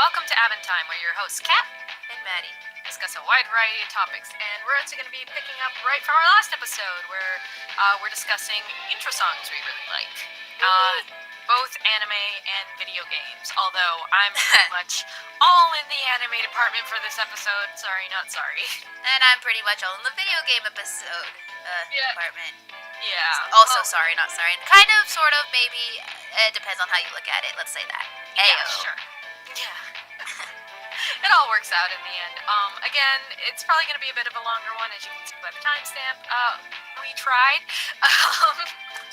welcome to Avon Time, where your hosts Kat and Maddie discuss a wide variety of topics, and we're actually going to be picking up right from our last episode, where we're discussing intro songs we really like, both anime and video games, although I'm pretty much all in the anime department for this episode. Sorry, not sorry. And I'm pretty much all in the video game episode department. Yeah. Also, sorry, not sorry. Kind of, sort of, maybe. It depends on how you look at it. Let's say that. Yeah, Ayo. sure. Yeah. It all works out in the end. Again, it's probably going to be a bit of a longer one, as you can see by the timestamp. We tried.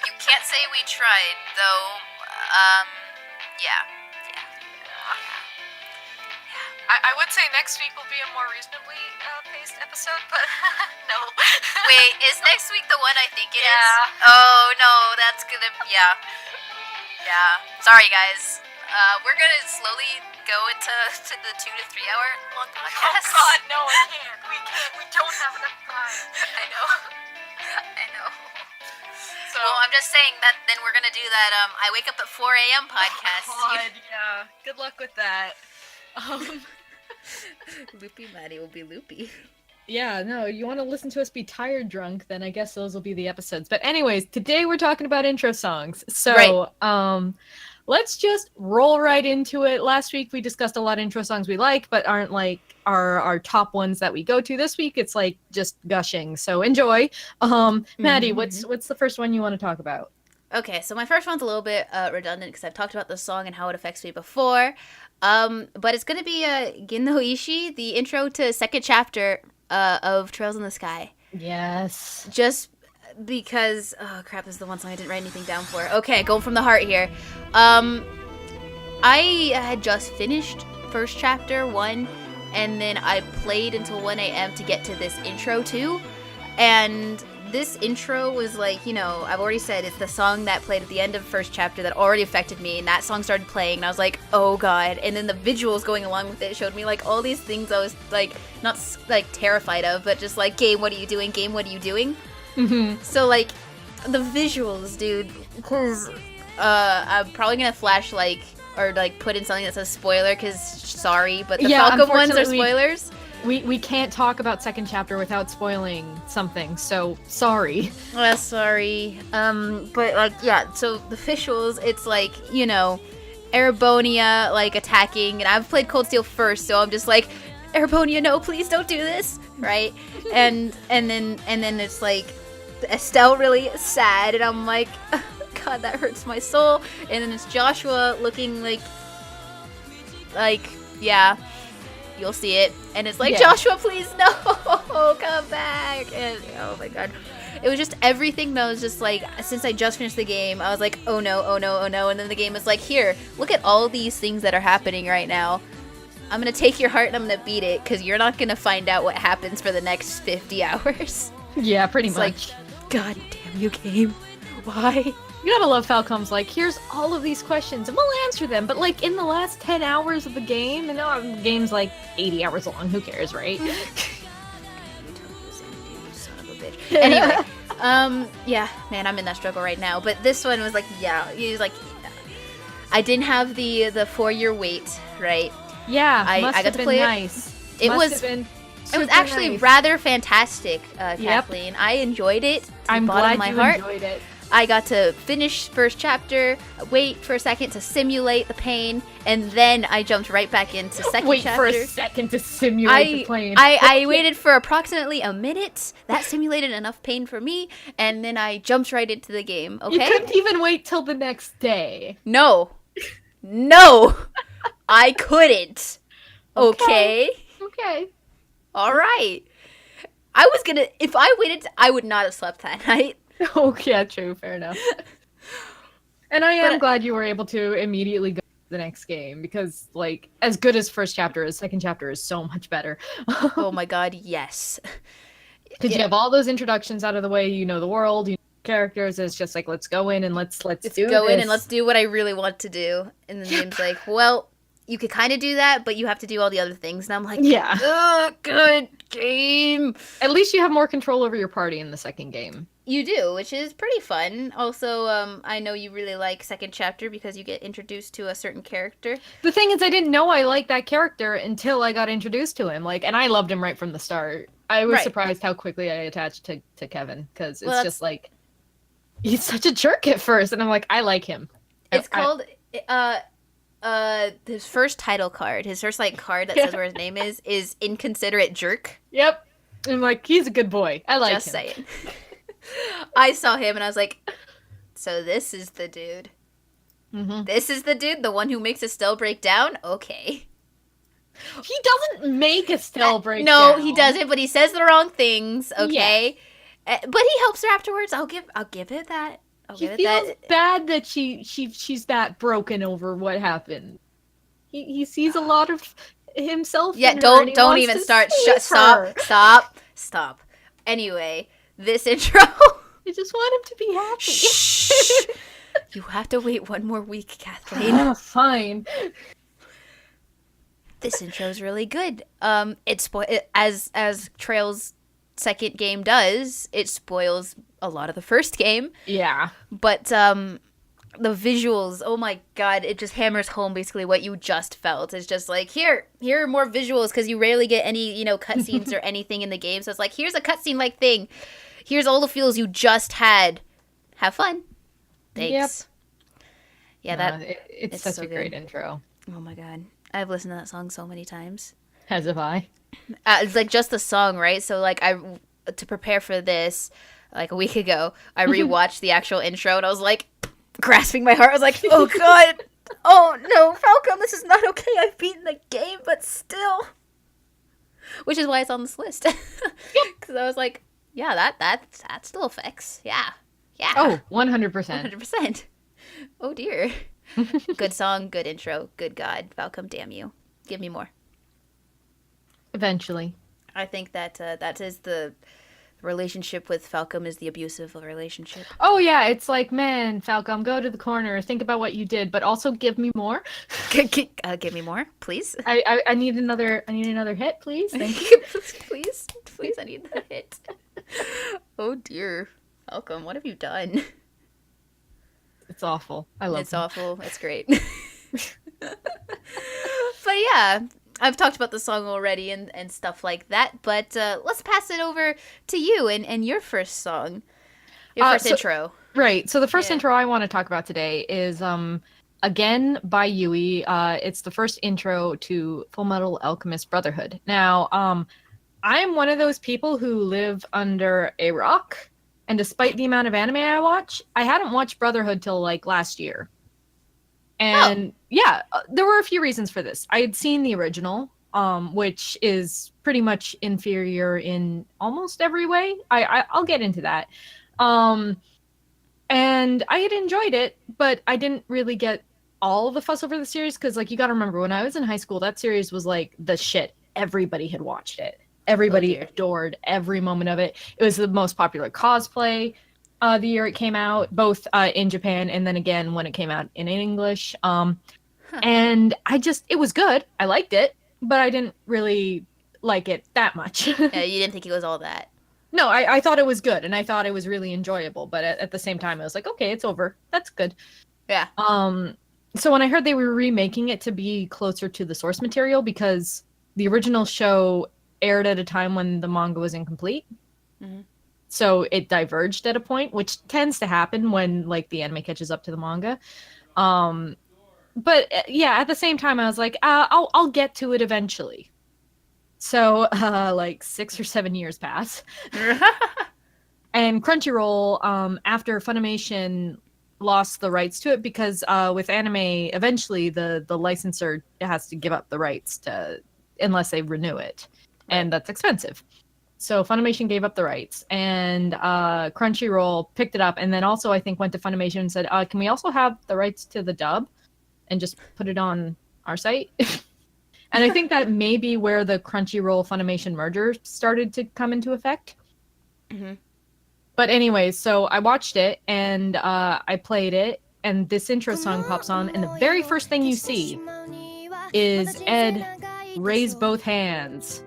You can't say we tried, though. Yeah. I would say next week will be a more reasonably paced episode, but no. Wait, is next week the one I think it is? Yeah. Oh, no, that's gonna... Yeah. Sorry, guys. We're gonna slowly go into the 2 to 3 hour long podcast. Oh God, no, we can't. We don't have enough time. I know. So, well, I'm just saying that then we're gonna do that I wake up at 4 a.m. podcast. Oh God, yeah. Good luck with that. Loopy Maddie will be loopy. Yeah, no, you want to listen to us be tired drunk, then I guess those will be the episodes. But anyways, today we're talking about intro songs. So, right. Let's just roll right into it. Last week we discussed a lot of intro songs we like, but aren't like our top ones that we go to. This week it's like just gushing. So enjoy. Maddie, what's the first one you want to talk about? Okay, so my first one's a little bit redundant because I've talked about the song and how it affects me before. But it's going to be Ginno Ishi, the intro to second chapter of Trails in the Sky. Yes. Just because... Oh, crap, this is the one song I didn't write anything down for. Okay, going from the heart here. I had just finished first chapter 1, and then I played until 1 a.m. to get to this intro too. And this intro was like, you know, I've already said it's the song that played at the end of first chapter that already affected me, and that song started playing, and I was like, oh God. And then the visuals going along with it showed me like all these things I was like, not like terrified of, but just like, game, what are you doing? Game, what are you doing? Mm-hmm. So like, the visuals, dude, because I'm probably gonna flash like, or like put in something that says spoiler, because sorry, but the Falcom ones are spoilers. We can't talk about second chapter without spoiling something, so sorry. Sorry. But like, yeah, so the visuals, it's like, you know, Erebonia like attacking, and I've played Cold Steel first, so I'm just like, Erebonia, no, please don't do this, right? and then it's like Estelle really sad, and I'm like, oh, God, that hurts my soul. And then it's Joshua looking like, yeah. You'll see it, and it's like, yeah. Joshua, please, no, come back, and oh my God, it was just everything that was just like, since I just finished the game, I was like, oh no, and then the game was like, here, look at all these things that are happening right now. I'm gonna take your heart and I'm gonna beat it, because you're not gonna find out what happens for the next 50 hours. Yeah, pretty much. Like, God damn you, game, why? You gotta love Falcom's like, here's all of these questions, and we'll answer them, but like in the last 10 hours of the game, and now the game's like 80 hours long, who cares, right? Anyway, yeah, man, I'm in that struggle right now, but this one was like, yeah, he was like, I didn't have the 4-year wait, right? Yeah, I got to play nice. It was actually nice. Rather fantastic, Kathleen. I enjoyed it. I'm glad my you heart. enjoyed it. I got to finish first chapter, wait for a second to simulate the pain, and then I jumped right back into second chapter. Wait for a second to simulate the pain. I waited for approximately a minute. That simulated enough pain for me, and then I jumped right into the game, okay? You couldn't even wait till the next day. No, I couldn't. Okay. All right. If I waited, I would not have slept that night. Okay, yeah, true, fair enough. And I am glad you were able to immediately go to the next game, because, like, as good as first chapter is, second chapter is so much better. Oh my God, yes. Because you have all those introductions out of the way, you know the world, you know the characters, it's just like, let's go in and let's go in and let's do what I really want to do. And then the game's like, well, you could kind of do that, but you have to do all the other things. And I'm like, yeah. Ugh, good game. At least you have more control over your party in the second game. You do, which is pretty fun. Also, I know you really like second chapter because you get introduced to a certain character. The thing is, I didn't know I liked that character until I got introduced to him. Like, and I loved him right from the start. I was surprised how quickly I attached to Kevin, because it's just like, he's such a jerk at first, and I'm like, I like him. It's called his first title card, his first like card that says where his name is Inconsiderate Jerk. Yep. I'm like, he's a good boy. I like him. Just saying. I saw him and I was like, so this is the dude. Mm-hmm. This is the dude, the one who makes Estelle break down? Okay. He doesn't make Estelle break down. No, he doesn't, but he says the wrong things, okay? Yes. But he helps her afterwards. I'll give it that. He feels bad that she's that broken over what happened. He sees a lot of himself. Yeah, in her, don't even start. Stop. Anyway, this intro. I just want him to be happy. Shh. You have to wait one more week, Kathleen. Oh, fine. This intro is really good. As Trail's second game does, it spoils a lot of the first game. Yeah. But the visuals, oh my god, it just hammers home basically what you just felt. It's just like, here are more visuals, because you rarely get any, cutscenes or anything in the game. So it's like, here's a cutscene-like thing. Here's all the feels you just had. Have fun. Thanks. Yep. Yeah, it's such a great intro. Oh my god. I've listened to that song so many times. As have I. It's like just the song, right? So like to prepare for this, like a week ago, I rewatched the actual intro and I was like grasping my heart. I was like, oh god. Oh no, Falcom, this is not okay. I've beaten the game, but still. Which is why it's on this list. Because I was like, yeah, that still affects. Yeah. Oh, 100%. 100%. Oh dear. Good song, good intro, good god. Falcom, damn you. Give me more. Eventually. I think that is the relationship with Falcom is the abusive relationship. Oh yeah, it's like, man, Falcom, go to the corner, think about what you did, but also give me more. Give me more, please. I need another hit, please. Thank you. please, I need the hit. Oh dear, Falcom, what have you done? It's awful. I love it. It's awful. It's great. But yeah, I've talked about the song already and stuff like that, but let's pass it over to you and your first song. Your first intro. Right. So the first intro I want to talk about today is again by Yui. It's the first intro to Full Metal Alchemist Brotherhood. Now, I'm one of those people who live under a rock, and despite the amount of anime I watch, I hadn't watched Brotherhood till like last year. And there were a few reasons for this. I had seen the original, which is pretty much inferior in almost every way. I'll get into that. And I had enjoyed it, but I didn't really get all the fuss over the series, because like, you got to remember, when I was in high school, that series was like the shit. Everybody had watched it. Everybody adored every moment of it. It was the most popular cosplay the year it came out, both in Japan and then again when it came out in English. And it was good. I liked it, but I didn't really like it that much. Yeah, you didn't think it was all that. No, I thought it was good, and I thought it was really enjoyable, but at the same time, I was like, okay, it's over. That's good. Yeah. So when I heard they were remaking it to be closer to the source material, because the original show aired at a time when the manga was incomplete. Mm-hmm. So it diverged at a point, which tends to happen when like the anime catches up to the manga. But yeah, at the same time, I was like, I'll get to it eventually. So like 6 or 7 years pass. And Crunchyroll, after Funimation lost the rights to it, because with anime, eventually the licensor has to give up the rights unless they renew it. And that's expensive. So Funimation gave up the rights, and Crunchyroll picked it up, and then also I think went to Funimation and said, can we also have the rights to the dub and just put it on our site? And I think that may be where the Crunchyroll Funimation merger started to come into effect. Mm-hmm. But anyway, so I watched it, and I played it, and this intro song pops on, and the very first thing you see is Ed raise both hands.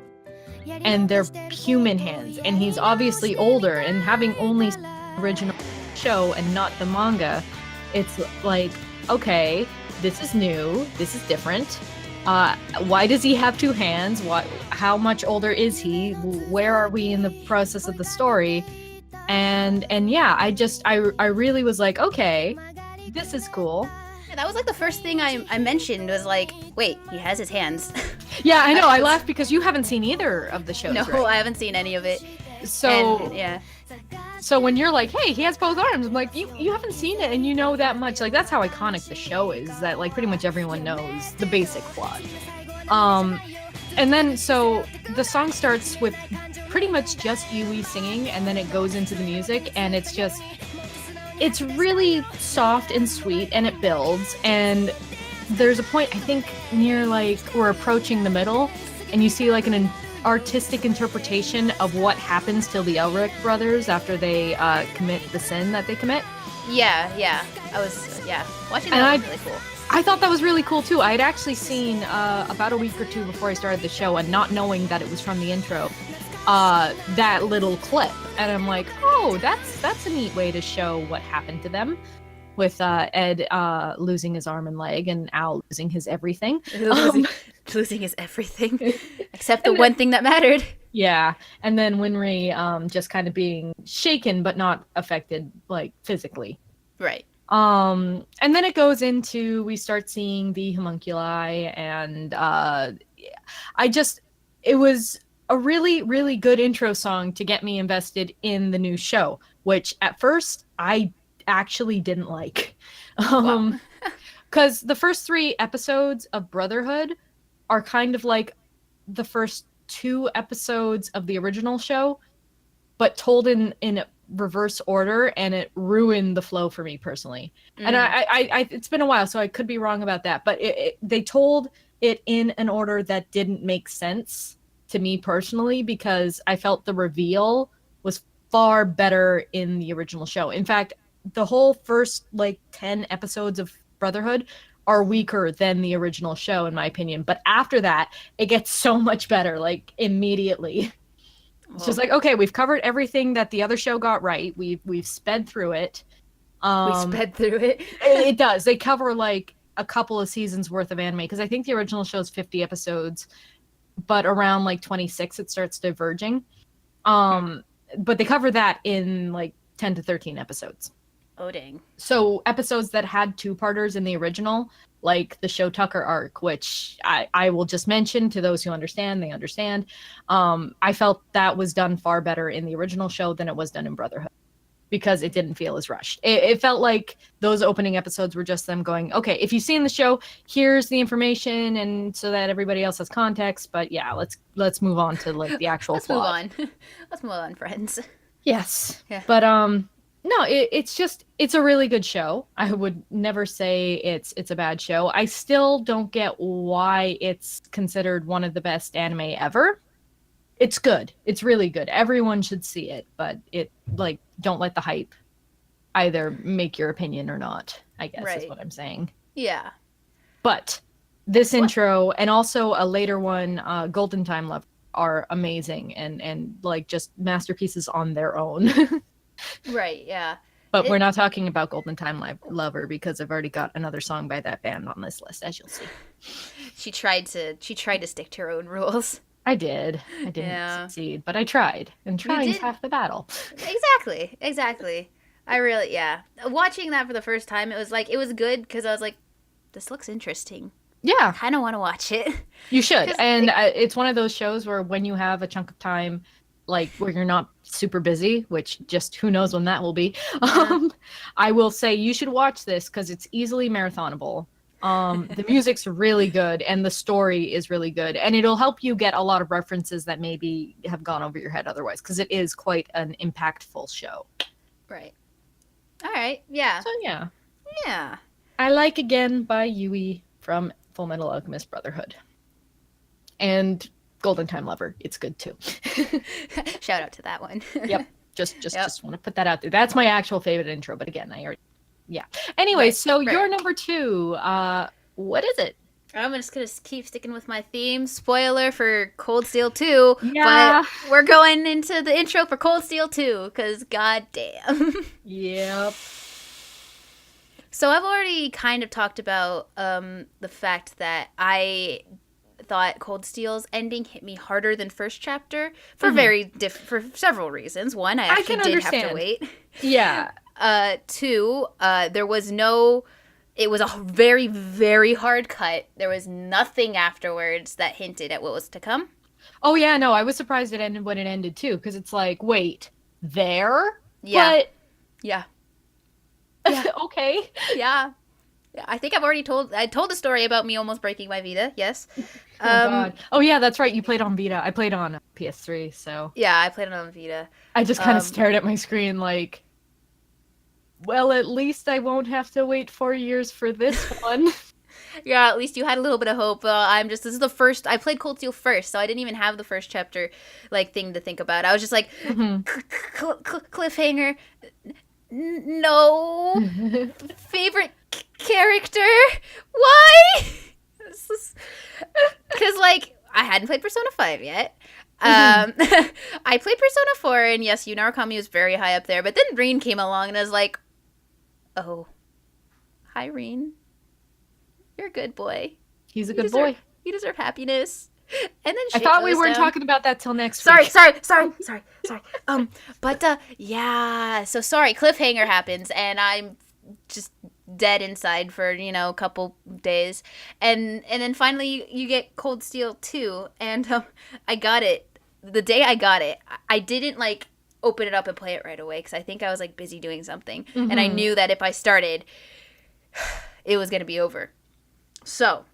and they're human hands, and he's obviously older, and having only original show and not the manga, it's like, okay, this is new, this is different. Why does he have two hands? How much older is he? Where are we in the process of the story? And yeah, I really was like, okay, this is cool. Yeah, that was like the first thing I mentioned was like, wait, he has his hands. Yeah, I know. I laughed because you haven't seen either of the shows. No, right? I haven't seen any of it. So And, yeah. So when you're like, hey, he has both arms, I'm like, you haven't seen it and you know that much. Like, that's how iconic the show is, that like pretty much everyone knows the basic plot. And then so the song starts with pretty much just Yui singing, and then it goes into the music, and it's really soft and sweet, and it builds, and there's a point, I think, near like we're approaching the middle, and you see like an artistic interpretation of what happens to the Elric brothers after they commit the sin that they commit. Yeah. Watching that was really cool. I thought that was really cool too. I had actually seen about a week or two before I started the show, and not knowing that it was from the intro, that little clip, and I'm like, oh, that's a neat way to show what happened to them, with Ed losing his arm and leg, and Al losing his everything. Losing his everything, except the one thing that mattered. Yeah, and then Winry just kind of being shaken but not affected, like, physically. Right. And then it goes into, we start seeing the homunculi, and it was a really, really good intro song to get me invested in the new show, which at first I actually didn't like. Because the first 3 episodes of Brotherhood are kind of like the first 2 episodes of the original show, but told in reverse order, and it ruined the flow for me personally. And I it's been a while, so I could be wrong about that, but they told it in an order that didn't make sense to me personally, because I felt the reveal was far better in the original show. In fact, the whole first like 10 episodes of Brotherhood are weaker than the original show, in my opinion. But after that, it gets so much better, like immediately. It's just like, okay, we've covered everything that the other show got right. We've sped through it. We sped through it. It does. They cover like a couple of seasons worth of anime, because I think the original show is 50 episodes, but around like 26 it starts diverging. But they cover that in like 10 to 13 episodes. Oh, dang. So episodes that had 2-parters in the original, like the Show Tucker arc, which I will just mention to those who understand, they understand. I felt that was done far better in the original show than it was done in Brotherhood, because it didn't feel as rushed. It felt like those opening episodes were just them going, okay, if you've seen the show, here's the information, and so that everybody else has context. But yeah, let's move on to like the actual plot. Let's move on, friends. Yes. Yeah. But no, it's a really good show. I would never say it's a bad show. I still don't get why it's considered one of the best anime ever. It's good. It's really good. Everyone should see it, but don't let the hype either make your opinion or not, I guess is what I'm saying. Yeah. But this intro and also a later one, Golden Time Love, are amazing and like just masterpieces on their own. Right, yeah. But we're not talking about Golden Time Lover, because I've already got another song by that band on this list, as you'll see. She tried to stick to her own rules. I did. I didn't succeed, but I tried. And trying is half the battle. Exactly. I really, watching that for the first time, it was good, because I was like, this looks interesting. Yeah. I kind of want to watch it. You should. And it's one of those shows where when you have a chunk of time, like where you're not super busy, which just who knows when that will be, I will say you should watch this, because it's easily marathonable. The music's really good, and the story is really good, and it'll help you get a lot of references that maybe have gone over your head otherwise, because it is quite an impactful show. Right. All right. Yeah. So yeah. I Like Again by Yui from Full Metal Alchemist Brotherhood, and Golden Time Lover. It's good too. Shout out to that one. Yep. Just want to put that out there. That's my actual favorite intro, but again, I already. Yeah. Anyway, so your number 2, what is it? I'm just gonna keep sticking with my theme. Spoiler for Cold Steel 2. Yeah. But we're going into the intro for Cold Steel 2, because goddamn. Yep. So I've already kind of talked about the fact that I thought Cold Steel's ending hit me harder than first chapter for for several reasons. One, I actually did have to wait. Yeah. Two, there was no. It was a very, very hard cut. There was nothing afterwards that hinted at what was to come. Oh yeah, no, I was surprised it ended when it ended too, because it's like, wait, there? Yeah. But Yeah. okay. Yeah. I think I told the story about me almost breaking my Vita. Yes. Oh god. Oh yeah, that's right. You played on Vita. I played on PS3, so Yeah, I played it on Vita. I just kind of stared at my screen like, well, at least I won't have to wait 4 years for this one. Yeah, at least you had a little bit of hope. This is the first, I played Cold Steel first, so I didn't even have the first chapter, like, thing to think about. I was just like, cliffhanger, no, favorite character, why? Because, like, I hadn't played Persona 5 yet. I played Persona 4, and yes, Yu Narukami was very high up there, but then Reen came along, and I was like, oh, hi, Reen. You're a good boy. He's a good boy. You deserve happiness. And then I thought we weren't talking about that till next Sorry. week. Yeah. So sorry, cliffhanger happens, and I'm just dead inside for a couple days, and then finally you get Cold Steel 2, and I got it the day I got it. I didn't like open it up and play it right away because I think I was like busy doing something, and I knew that if I started, it was gonna be over. So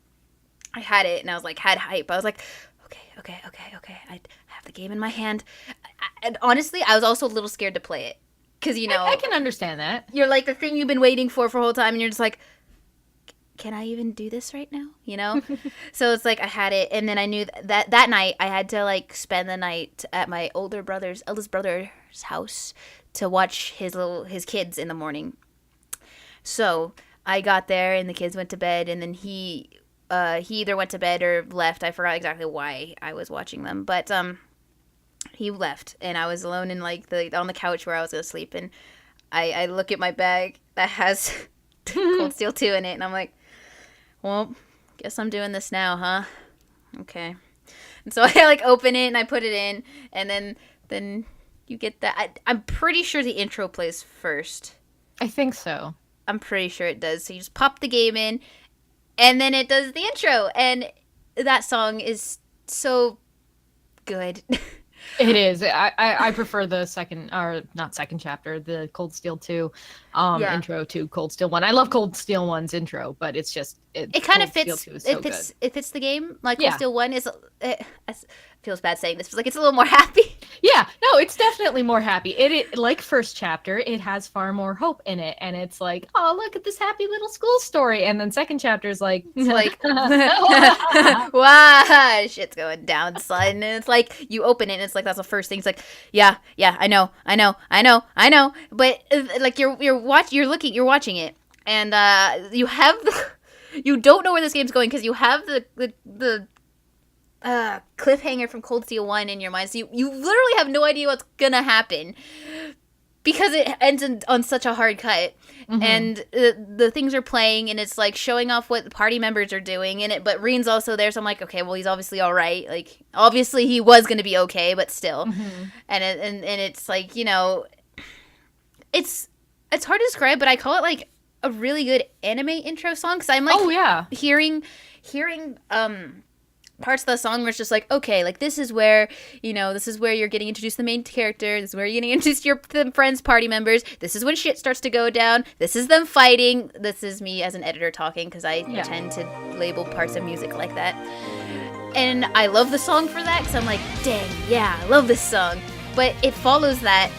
I had it, and I was like, had hype. I was like, okay. I have the game in my hand. And honestly, I was also a little scared to play it. Because, I can understand that. You're like the thing you've been waiting for a whole time, and you're just like, can I even do this right now? So it's like I had it, and then I knew that night I had to like spend the night at my eldest brother's house to watch his kids in the morning. So I got there, and the kids went to bed, and then he either went to bed or left. I forgot exactly why I was watching them, but he left, and I was alone in like on the couch where I was gonna sleep, and I look at my bag that has Cold Steel 2 in it, and I'm like, well, guess I'm doing this now, huh? Okay. And so I like open it and I put it in, and then you get that. I'm pretty sure the intro plays first. I think so. I'm pretty sure it does. So you just pop the game in, and then it does the intro, and that song is so good. It is. I prefer the second, or not second chapter, the Cold Steel 2 intro to Cold Steel 1. I love Cold Steel 1's intro, but it's just it kind of fits. It fits the game. Like Cold Steel 1 is. It feels bad saying this, but like it's a little more happy. Yeah, no, it's definitely more happy. It like first chapter, it has far more hope in it, and it's like, oh, look at this happy little school story. And then second chapter is like, it's like, wow, shit's going down, son. And it's like you open it, and it's like that's the first thing. It's like, yeah, I know. But like you're watching it, and you don't know where this game's going because you have the cliffhanger from Cold Steel 1 in your mind, so you literally have no idea what's gonna happen because it ends on such a hard cut, and the things are playing, and it's like showing off what the party members are doing in it, but Reen's also there, so I'm like, okay, well, he's obviously all right. Like, obviously he was gonna be okay, but still, and it's like, it's hard to describe, but I call it like a really good anime intro song, because I'm like, hearing parts of the song where it's just like, okay, like this is where you're getting introduced to the main character, this is where you're getting introduced to your friends, party members, this is when shit starts to go down, this is them fighting, this is me as an editor talking, because I tend to label parts of music like that, and I love the song for that, because I'm like, dang, yeah, I love this song, but it follows that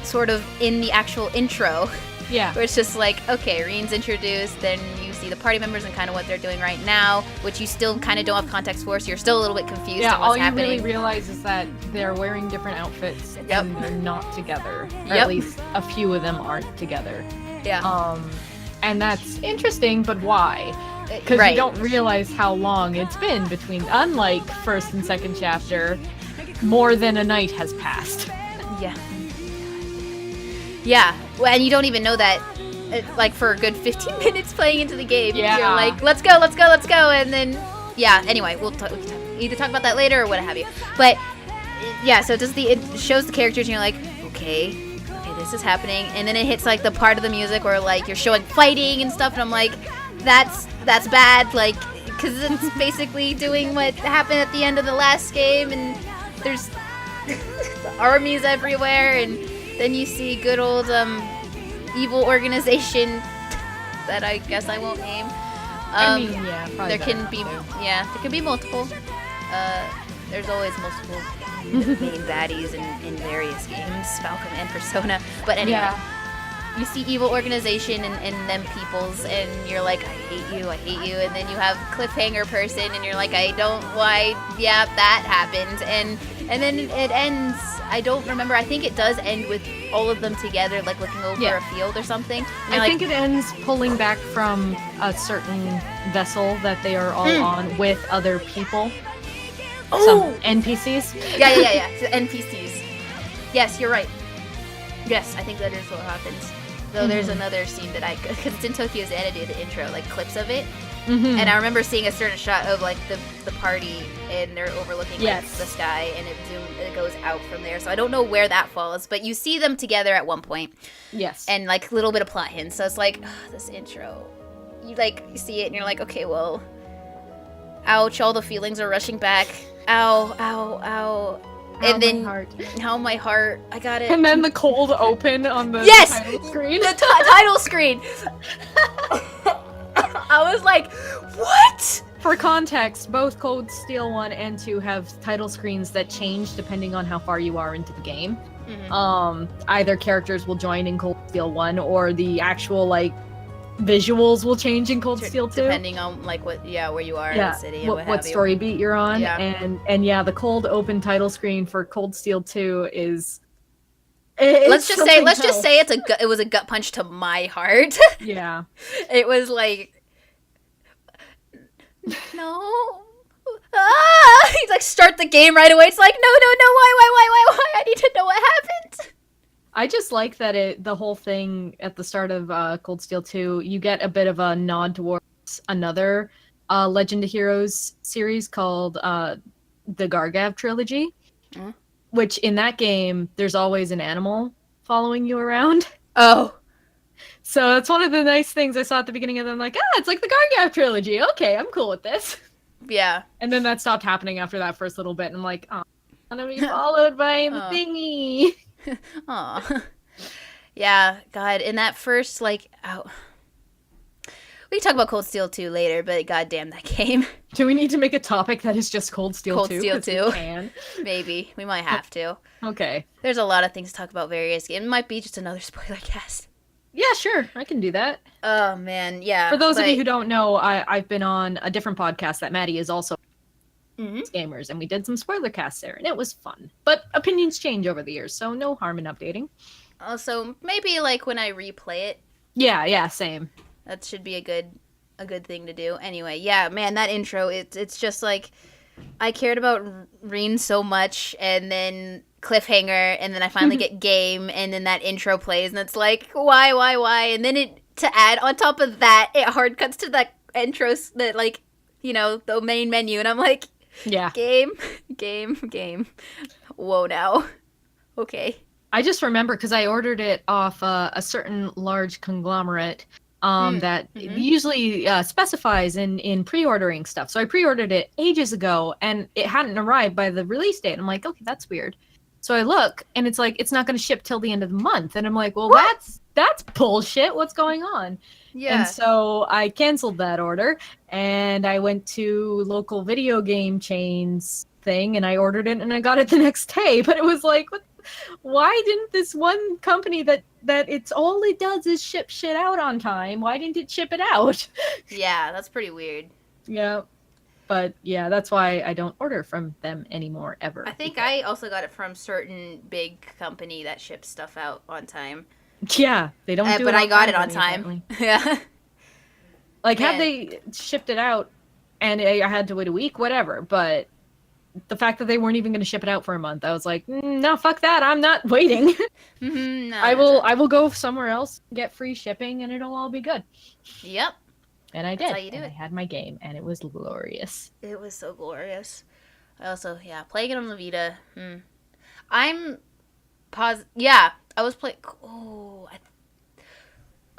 sort of in the actual intro. Yeah. Where it's just like, okay, Reen's introduced, then you see the party members and kind of what they're doing right now, which you still kind of don't have context for, so you're still a little bit confused on what's happening. All you really realize is that they're wearing different outfits and they're not together. Or at least a few of them aren't together. Yeah. And that's interesting, but why? Because right. you don't realize how long it's been between, unlike first and second chapter, more than a night has passed. Yeah. Yeah. Well, and you don't even know that, like, for a good 15 minutes playing into the game. Yeah. You're like, let's go, let's go, let's go. And then, yeah, anyway, we can either talk about that later or what have you. But, yeah, so it shows the characters and you're like, okay, this is happening. And then it hits, like, the part of the music where, like, you're showing fighting and stuff. And I'm like, that's bad. Like, because it's basically doing what happened at the end of the last game. And there's armies everywhere. And then you see good old evil organization that I guess I won't name. I mean, yeah, probably there can be multiple. There's always multiple main baddies in various games, Falcom and Persona. But anyway, you see evil organization and them peoples, and you're like, I hate you, and then you have cliffhanger person, and you're like, that happened, and then it ends. I don't remember. I think it does end with all of them together, like looking over a field or something. I think it ends pulling back from a certain vessel that they are all on with other people. Some NPCs. Yeah. So NPCs. Yes, you're right. Yes, I think that is what happens. Though there's another scene that because it's in Tokyo Xanadu, the intro, like clips of it. Mm-hmm. And I remember seeing a certain shot of like the party, and they're overlooking like, the sky, and it goes out from there. So I don't know where that falls, but you see them together at one point. Yes. And like a little bit of plot hints. So it's like this intro, you see it, and you're like, okay, well, ouch! All the feelings are rushing back. Ow! And then my heart. I got it. And then the cold open on the title screen. The title screen. I was like, what? For context, both Cold Steel 1 and 2 have title screens that change depending on how far you are into the game. Mm-hmm. Either characters will join in Cold Steel 1 or the actual visuals will change in Cold Steel 2. Depending on where you are in the city and what story beat you're on. Yeah. And the cold open title screen for Cold Steel 2 is let's just say it was a gut punch to my heart. Yeah. It was like, no. He's like, start the game right away. It's like, no, why? I need to know what happened. I just like that the whole thing at the start of Cold Steel 2, you get a bit of a nod towards another Legend of Heroes series called the Gargav trilogy, which in that game, there's always an animal following you around. Oh. So that's one of the nice things I saw at the beginning of them, like, it's like the Gargav trilogy. Okay, I'm cool with this. Yeah. And then that stopped happening after that first little bit, and I'm like, oh, I'm gonna be followed by the thingy. Aw. Yeah, God, in that first, we can talk about Cold Steel 2 later, but goddamn that game. Do we need to make a topic that is just Cold Steel 2? Cold Steel 2. Can? Maybe. We might have to. Okay. There's a lot of things to talk about various games. It might be just another spoiler cast. Yeah, sure. I can do that. Oh, man, yeah. For those of you who don't know, I've been on a different podcast that Maddie is also gamers, and we did some spoiler casts there, and it was fun. But opinions change over the years, so no harm in updating. Also, maybe when I replay it. Yeah, same. That should be a good thing to do. Anyway, yeah, man, that intro, it's just like, I cared about Reen so much, and then cliffhanger, and then I finally get game, and then that intro plays, and it's like, why? And then to add on top of that, it hard cuts to that intro, that the main menu, and I'm like, yeah, game. Whoa, now. Okay. I just remember because I ordered it off a certain large conglomerate that usually specifies in pre-ordering stuff. So I pre-ordered it ages ago, and it hadn't arrived by the release date. I'm like, okay, that's weird. So I look, and it's like, it's not going to ship till the end of the month. And I'm like, well, what? that's bullshit. What's going on? Yeah. And so I canceled that order, and I went to local video game chains thing, and I ordered it, and I got it the next day. But it was like, why didn't this one company that it's all it does is ship shit out on time, why didn't it ship it out? Yeah, that's pretty weird. Yeah. But yeah, that's why I don't order from them anymore, ever. I think I also got it from certain big company that ships stuff out on time. Yeah, they don't do it but on I got time it on time. apparently. Yeah. Like, had Man. they shipped it out and I had to wait a week, whatever. But the fact that they weren't even going to ship it out for a month, I was like, no, fuck that. I'm not waiting. Mm-hmm. No, I no, will. no. I will go somewhere else, get free shipping, and it'll all be good. Yep. And I That's did. how you do And I it. had my game, and it was glorious. It was so glorious. I also, playing it on the Vita. I'm Yeah, I was playing. Oh,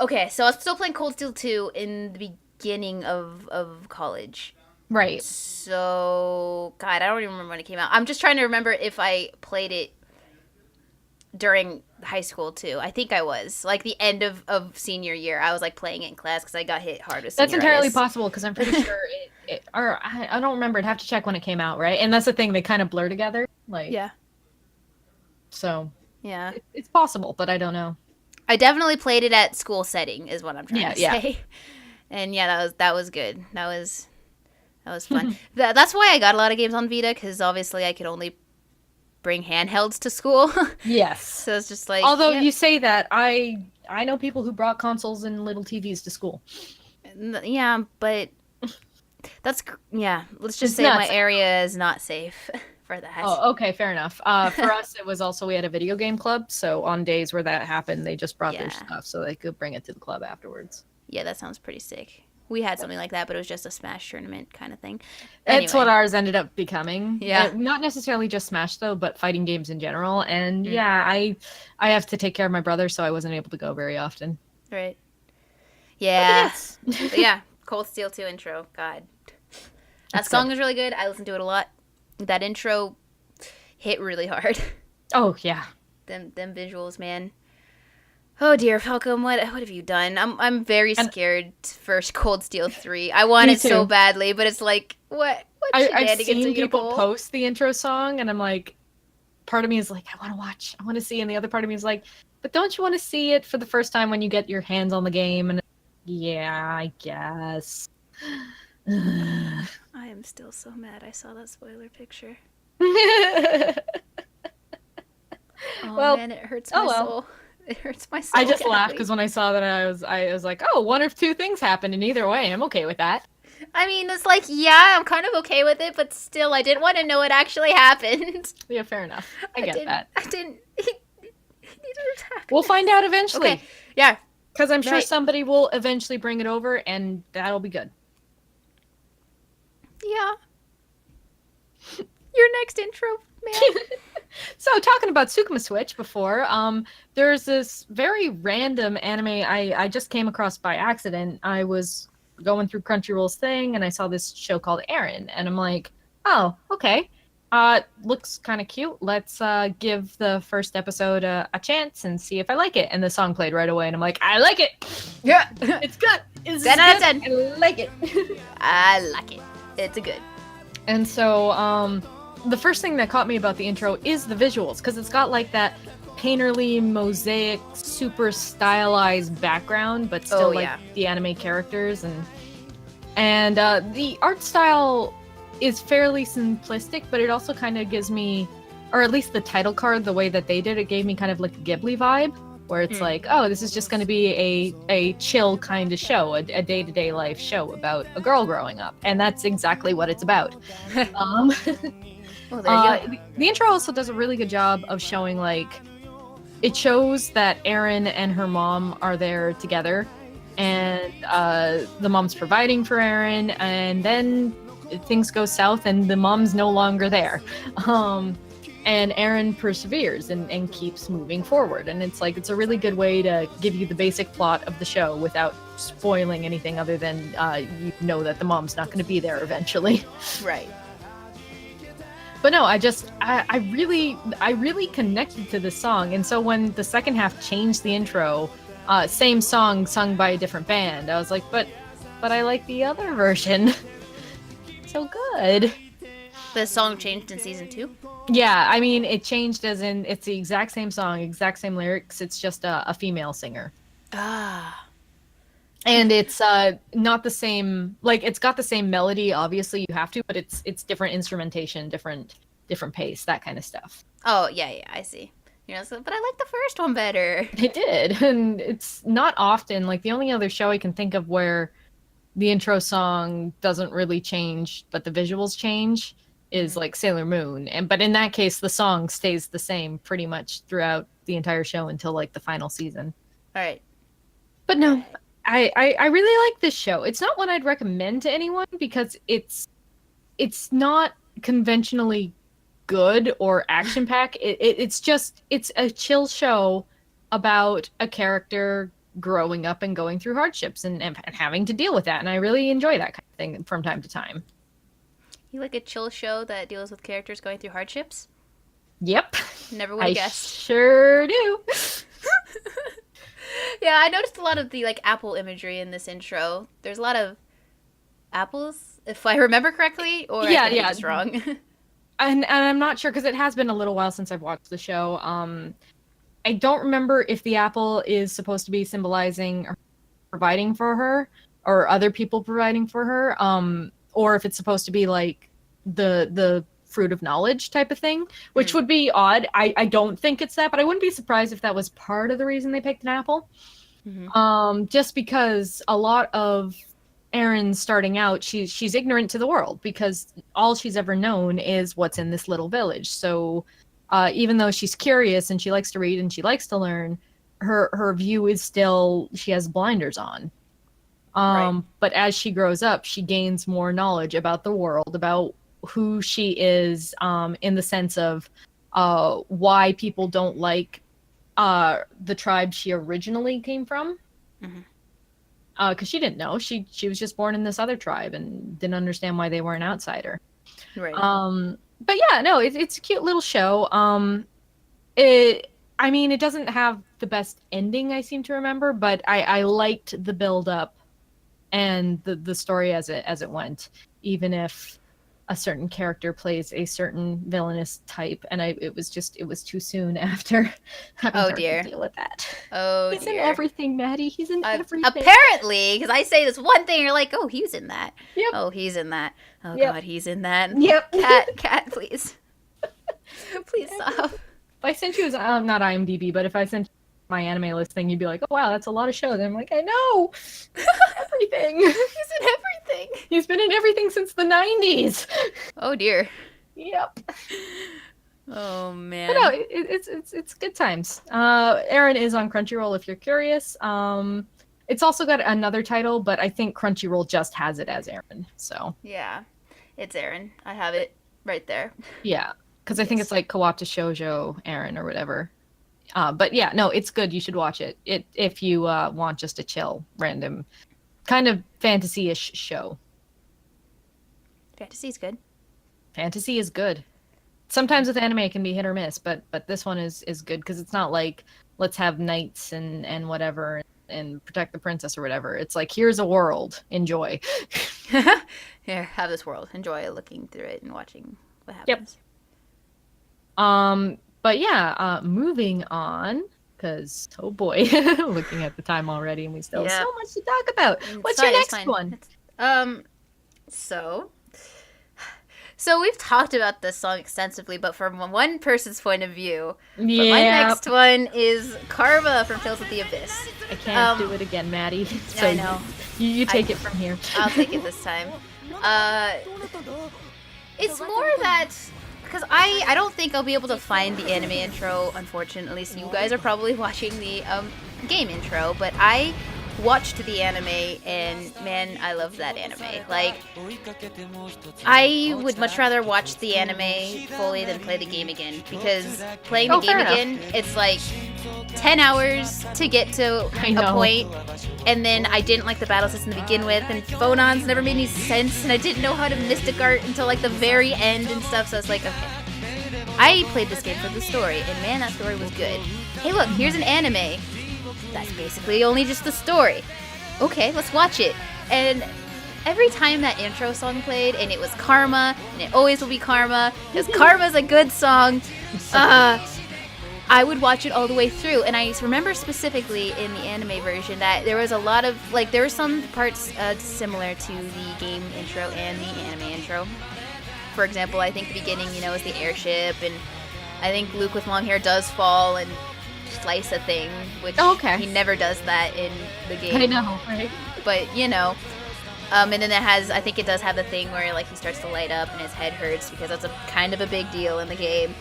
okay. So I was still playing Cold Steel 2 in the beginning of college. Right. So, God, I don't even remember when it came out. I'm just trying to remember if I played it during high school too. I think I was like the end of senior year. I was like playing it in class because I got hit hard with That's entirely senioritis. possible because I'm pretty sure or I don't remember. I'd have to check when it came out, right? And that's the thing; they kind of blur together. Like, Yeah, so yeah. it's possible, but I don't know. I definitely played it at school setting, is what I'm trying to Yeah. say. And yeah, that was good. That was fun. That's why I got a lot of games on Vita, because obviously I could only bring handhelds to school. Yes. So it's just like. Although yeah. you say that, I know people who brought consoles and little TVs to school. Yeah, but let's just It's say my nuts. area is not safe for that. Oh, okay, fair enough. For us, it was also we had a video game club, so on days where that happened, they just brought their Yeah. stuff so they could bring it to the club afterwards. Yeah, that sounds pretty sick. We had something like that, but it was just a Smash tournament kind of thing. That's Anyway. what ours ended up becoming. Yeah. Not necessarily just Smash though, but fighting games in general. And Mm. yeah, I have to take care of my brother, so I wasn't able to go very often. Right. Yeah. Yes. But yeah, Cold Steel 2 intro. God. That It's song good. is really good. I listen to it a lot. That intro hit really hard. Oh yeah. them visuals, man. Oh dear, Falcom, what have you done? I'm very scared for Cold Steel 3. I want Me it so too. badly, but it's like what I've shenanigans are seen you gonna people pull? post the intro song, and I'm like, part of me is like, I want to watch, I want to see, and the other part of me is like, but don't you want to see it for the first time when you get your hands on the game? And yeah, I guess. I am still so mad I saw that spoiler picture. Oh Well, man, it hurts my soul. It hurts my soul. I just laughed Kathy. because when I saw that, I was like, oh, one of two things happened, and either way, I'm okay with that. I mean, it's like, yeah, I'm kind of okay with it, but still, I didn't want to know what actually happened. Yeah, fair enough. I get that. I didn't. It needed to happen. We'll find out eventually. Okay. Yeah. Because I'm sure Right. somebody will eventually bring it over, and that'll be good. Yeah. Your next intro, man. So, talking about Sukuma Switch before, there's this very random anime I just came across by accident. I was going through Crunchyroll's thing, and I saw this show called Aaron, and I'm like, oh, okay. Looks kind of cute. Let's give the first episode a chance and see if I like it. And the song played right away, and I'm like, I like it. Yeah. It's good. It's 10 out of good. 10. I like it. I like it. It's a good. And so, the first thing that caught me about the intro is the visuals, because it's got like that painterly mosaic, super stylized background, but still like the anime characters, and the art style is fairly simplistic, but it also kind of gives me, or at least the title card, the way that they did it, gave me kind of like a Ghibli vibe, where it's like, oh, this is just going to be a chill kind of show, a day-to-day life show about a girl growing up, and that's exactly what it's about. Well, there you go. The intro also does a really good job of showing, like, it shows that Erin and her mom are there together, and the mom's providing for Erin, and then things go south and the mom's no longer there. And Erin perseveres and keeps moving forward, and it's like, it's a really good way to give you the basic plot of the show without spoiling anything other than you know that the mom's not going to be there eventually. Right. But no, I really connected to this song, and so when the second half changed the intro, same song sung by a different band, I was like, but I like the other version. So good. The song changed in season 2? Yeah, I mean, it changed as in it's the exact same song, exact same lyrics. It's just a female singer. Ah. And it's not the same, like, it's got the same melody, obviously you have to, but it's different instrumentation, different pace, that kind of stuff. Oh, yeah, I see. You know, but I like the first one better. It did, and it's not often, like, the only other show I can think of where the intro song doesn't really change, but the visuals change, is like Sailor Moon. But in that case, the song stays the same pretty much throughout the entire show until like the final season. All right. But no, I really like this show. It's not one I'd recommend to anyone because it's not conventionally good or action packed. It's a chill show about a character growing up and going through hardships and having to deal with that. And I really enjoy that kind of thing from time to time. You like a chill show that deals with characters going through hardships? Yep. Never would have guessed. Sure do. Yeah, I noticed a lot of the like apple imagery in this intro. There's a lot of apples, if I remember correctly, or I think I'm just wrong. And I'm not sure because it has been a little while since I've watched the show. I don't remember if the apple is supposed to be symbolizing providing for her or other people providing for her, or if it's supposed to be like the fruit of knowledge type of thing, which would be odd. I don't think it's that, but I wouldn't be surprised if that was part of the reason they picked an apple. Just because a lot of Erin starting out, she's ignorant to the world because all she's ever known is what's in this little village. So even though she's curious and she likes to read and she likes to learn, her view is still, she has blinders on. Right. But as she grows up, she gains more knowledge about the world, about who she is, in the sense of why people don't like the tribe she originally came from. Because she didn't know. She was just born in this other tribe and didn't understand why they were an outsider. Right. But yeah, no, it's a cute little show. It doesn't have the best ending, I seem to remember, but I liked the build up and the story as it went, even if a certain character plays a certain villainous type, and it was too soon after having to deal with that. Oh he's dear. in everything, Maddie. He's in everything. Apparently, because I say this one thing, you're like, oh, he's in that. Yep. Oh, he's in that. Oh Yep. God, he's in that. Yep. Cat, please, please stop. If I sent you not IMDb, but if I sent you my anime list thing, you'd be like, oh wow, that's a lot of shows. And I'm like, I know everything. He's in everything. He's been in everything since the 90s. Oh dear. Yep. Oh man. But no, it's good times. Aaron is on Crunchyroll if you're curious. It's also got another title, but I think Crunchyroll just has it as Aaron. So Yeah, it's Aaron. I have it right there. yeah, because I think it's like Kawata Shoujo Aaron or whatever. But yeah, no, it's good. You should watch it. If you want just a chill, random, kind of fantasy-ish show. Fantasy's good. Fantasy is good. Sometimes with anime it can be hit or miss, but this one is good because it's not like let's have knights and whatever and protect the princess or whatever. It's like here's a world, enjoy. Here, have this world. Enjoy looking through it and watching what Yep. happens. But yeah, moving on, because, oh boy, looking at the time already, and we still have so much to talk about. What's your next one? So we've talked about this song extensively, but from one person's point of view. But my next one is Karma from Tales of the Abyss. I can't do it again, Maddie. So I know. You take it from here. I'll take it this time. It's more that... Because I don't think I'll be able to find the anime intro, unfortunately, so you guys are probably watching the game intro, but I watched the anime, and man, I love that anime. Like, I would much rather watch the anime fully than play the game again, because playing the game again, it's like 10 hours to get to a point, and then I didn't like the battle system to begin with, and phonons never made any sense, and I didn't know how to mystic art until like the very end and stuff, so it's like, okay. I played this game for the story, and man, that story was good. Hey look, here's an anime. That's basically only just the story. Okay, let's watch it. And every time that intro song played, and it was Karma, and it always will be Karma, because Karma's a good song, I would watch it all the way through. And I remember specifically in the anime version that there was a lot of, like, there were some parts similar to the game intro and the anime intro. For example, I think the beginning, is the airship, and I think Luke with long hair does fall and slice a thing, which he never does that in the game. I know, right? But, And then I think it does have the thing where like he starts to light up and his head hurts because that's a kind of a big deal in the game.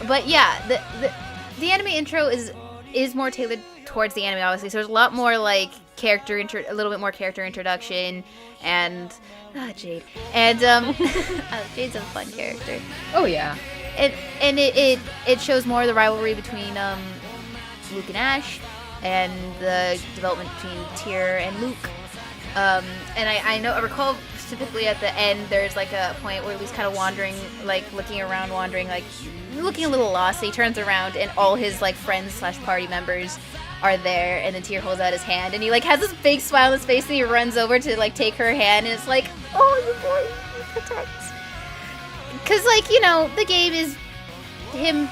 But yeah, the anime intro is more tailored towards the anime, obviously. So there's a lot more like a little bit more character introduction, and Jade, and Jade's a fun character. Oh yeah. And it shows more of the rivalry between Luke and Ash, and the development between Tyr and Luke. And I recall specifically at the end, there's like a point where Luke's kind of wandering, like looking around, like looking a little lost. So he turns around and all his like friends / party members are there, and then Tyr holds out his hand, and he like has this big smile on his face, and he runs over to like take her hand, and it's like, oh, your boy, you protect. Because like, you know, the game is him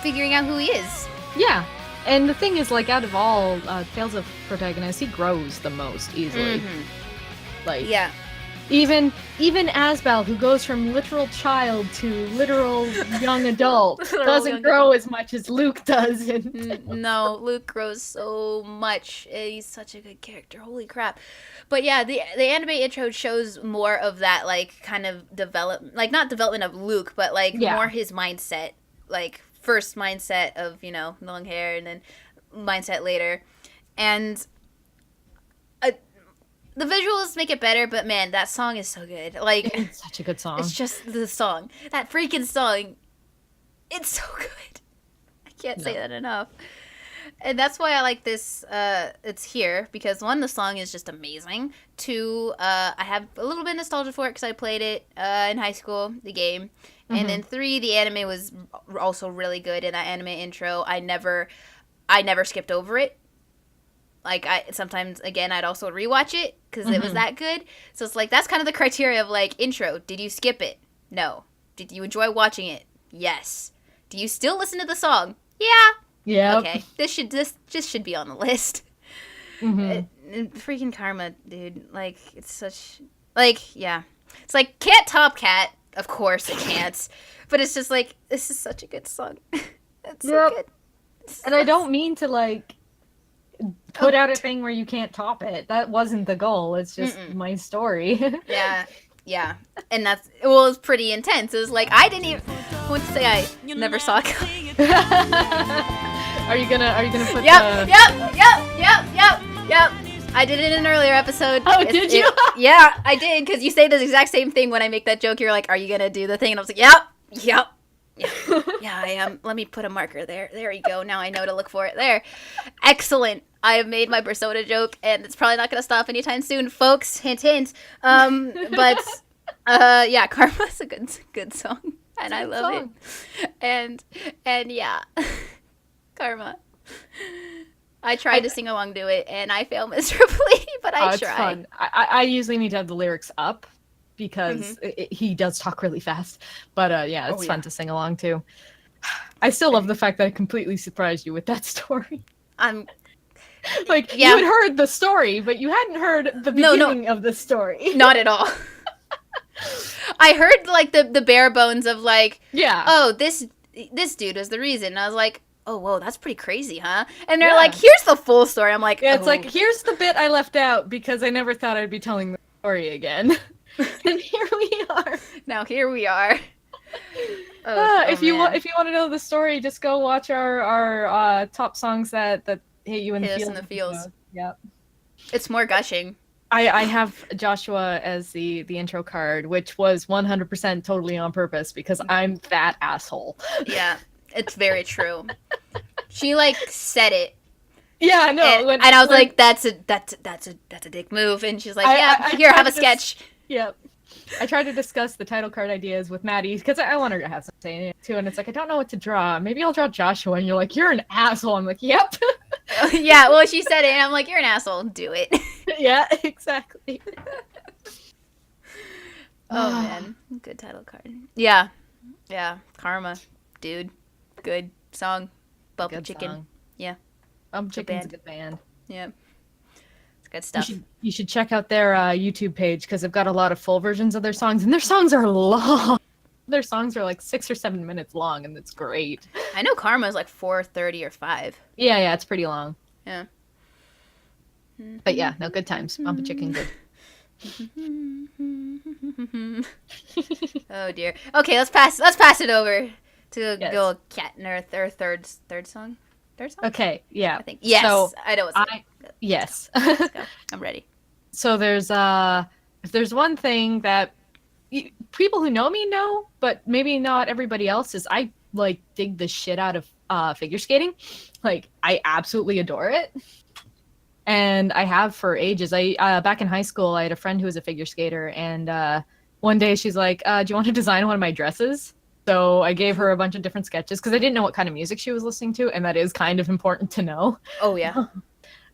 figuring out who he is. Yeah. And the thing is, like, out of all Tales of protagonists, he grows the most easily. Like, yeah. Even Asbel, who goes from literal child to literal young adult, doesn't grow as much as Luke does. No, Luke grows so much. He's such a good character. Holy crap. But yeah, the anime intro shows more of that, like, kind of not development of Luke, but, like, more his mindset. Like, first mindset of, you know, long hair, and then mindset later. And the visuals make it better, but man, that song is so good. Like, it's such a good song. It's just the song. That freaking song. It's so good. I can't say that enough. And that's why I like this, it's here, because one, the song is just amazing. Two, I have a little bit of nostalgia for it because I played it in high school, the game. And then three, the anime was also really good in that anime intro. I never skipped over it. Like, sometimes, again, I'd also rewatch it because it was that good. So it's like, that's kind of the criteria of, like, intro. Did you skip it? No. Did you enjoy watching it? Yes. Do you still listen to the song? Yeah. Yeah. Okay. This should be on the list. Freaking Karma, dude. Like, it's such... Like, yeah. It's like, can't top Cat. Of course it can't. But it's just like, this is such a good song. It's so good. And I don't mean to, like, put out a thing where you can't top it. That wasn't the goal. It's just my story. Yeah. And that's, well, it was pretty intense. It was like, I didn't even, I want to say I never saw it coming. Are you gonna put Yep. I did it in an earlier episode. Oh, did you? Yeah, I did, because you say the exact same thing when I make that joke. You're like, are you gonna do the thing? And I was like, yep. Yeah, I am. Let me put a marker there. There you go. Now I know to look for it there. Excellent. I have made my Persona joke, and it's probably not going to stop anytime soon, folks. Hint, hint. But yeah, Karma's a good song, and I love it. And yeah, Karma. I tried to sing along to it, and I fail miserably, but I try. It's fun. I usually need to have the lyrics up, because he does talk really fast. But yeah, it's fun to sing along to. I still love the fact that I completely surprised you with that story. Like, you had heard the story, but you hadn't heard the beginning of the story. Not at all. I heard, like, the bare bones of, like, oh, this dude is the reason. And I was like, oh, whoa, that's pretty crazy, huh? And they're like, here's the full story. I'm like, it's like, here's the bit I left out because I never thought I'd be telling the story again. And here we are. Now here we are. If you want to know the story, just go watch our top songs that hit you in the feels. Yep. It's more gushing. I have Joshua as the intro card, which was 100% totally on purpose because I'm that asshole. Yeah, it's very true. She like said it. Yeah, no. And I was like, that's a dick move, and she's like, here, have a sketch. Yep. I tried to discuss the title card ideas with Maddie because I want her to have something in it too, and it's like, I don't know what to draw. Maybe I'll draw Joshua, and you're like, you're an asshole. I'm like, yep. Yeah, well, she said it, and I'm like, you're an asshole. Do it. Yeah, exactly. Oh man, good title card. Yeah, Karma, dude, good song. Bump Chicken. Song. Yeah, Bump Chicken's a good band. Yeah. Good stuff. You should check out their YouTube page because they've got a lot of full versions of their songs, and their songs are long. Their songs are like 6 or 7 minutes long, and it's great. I know Karma is like 4:30 or 5. Yeah, it's pretty long. Yeah. But yeah, no, good times. Mamba Chicken, good. Oh dear. Okay, let's pass it over to Yes. go Cat in our third song. Third song? Okay, yeah. I think. Yes, So I know what's yes. Let's go. I'm ready. So there's if there's one thing that people who know me know, but maybe not everybody else, is I like dig the shit out of figure skating. Like I absolutely adore it. And I have for ages. I back in high school, I had a friend who was a figure skater, and one day she's like, "Do you want to design one of my dresses?" So I gave her a bunch of different sketches because I didn't know what kind of music she was listening to, and that is kind of important to know. Oh yeah.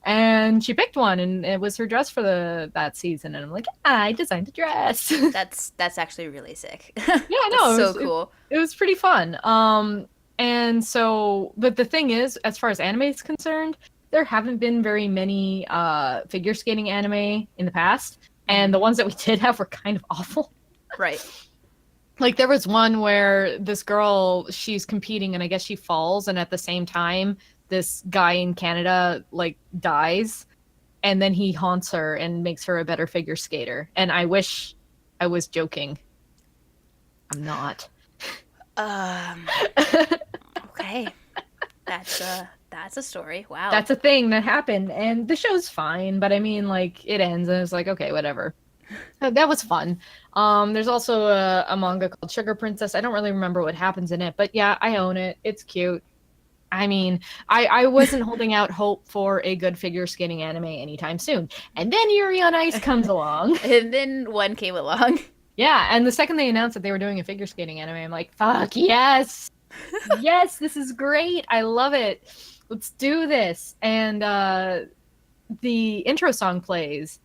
And she picked one, and it was her dress for that season. And I'm like, I designed a dress. That's actually really sick. Yeah, no, so cool. It was pretty fun. And so, but the thing is, as far as anime is concerned, there haven't been very many figure skating anime in the past, and the ones that we did have were kind of awful. Right. Like there was one where this girl, she's competing, and I guess she falls, and at the same time, this guy in Canada like dies, and then he haunts her and makes her a better figure skater. And I wish I was joking. I'm not. Okay. That's a story. Wow. That's a thing that happened, and the show's fine, but I mean, like, it ends, and it's like, okay, whatever. That was fun. There's also a manga called Sugar Princess. I don't really remember what happens in it, but yeah, I own it. It's cute. I mean, I wasn't holding out hope for a good figure skating anime anytime soon. And then Yuri on Ice comes along. And then one came along. Yeah, and the second they announced that they were doing a figure skating anime, I'm like, fuck, yes! Yes, this is great! I love it! Let's do this! And the intro song plays,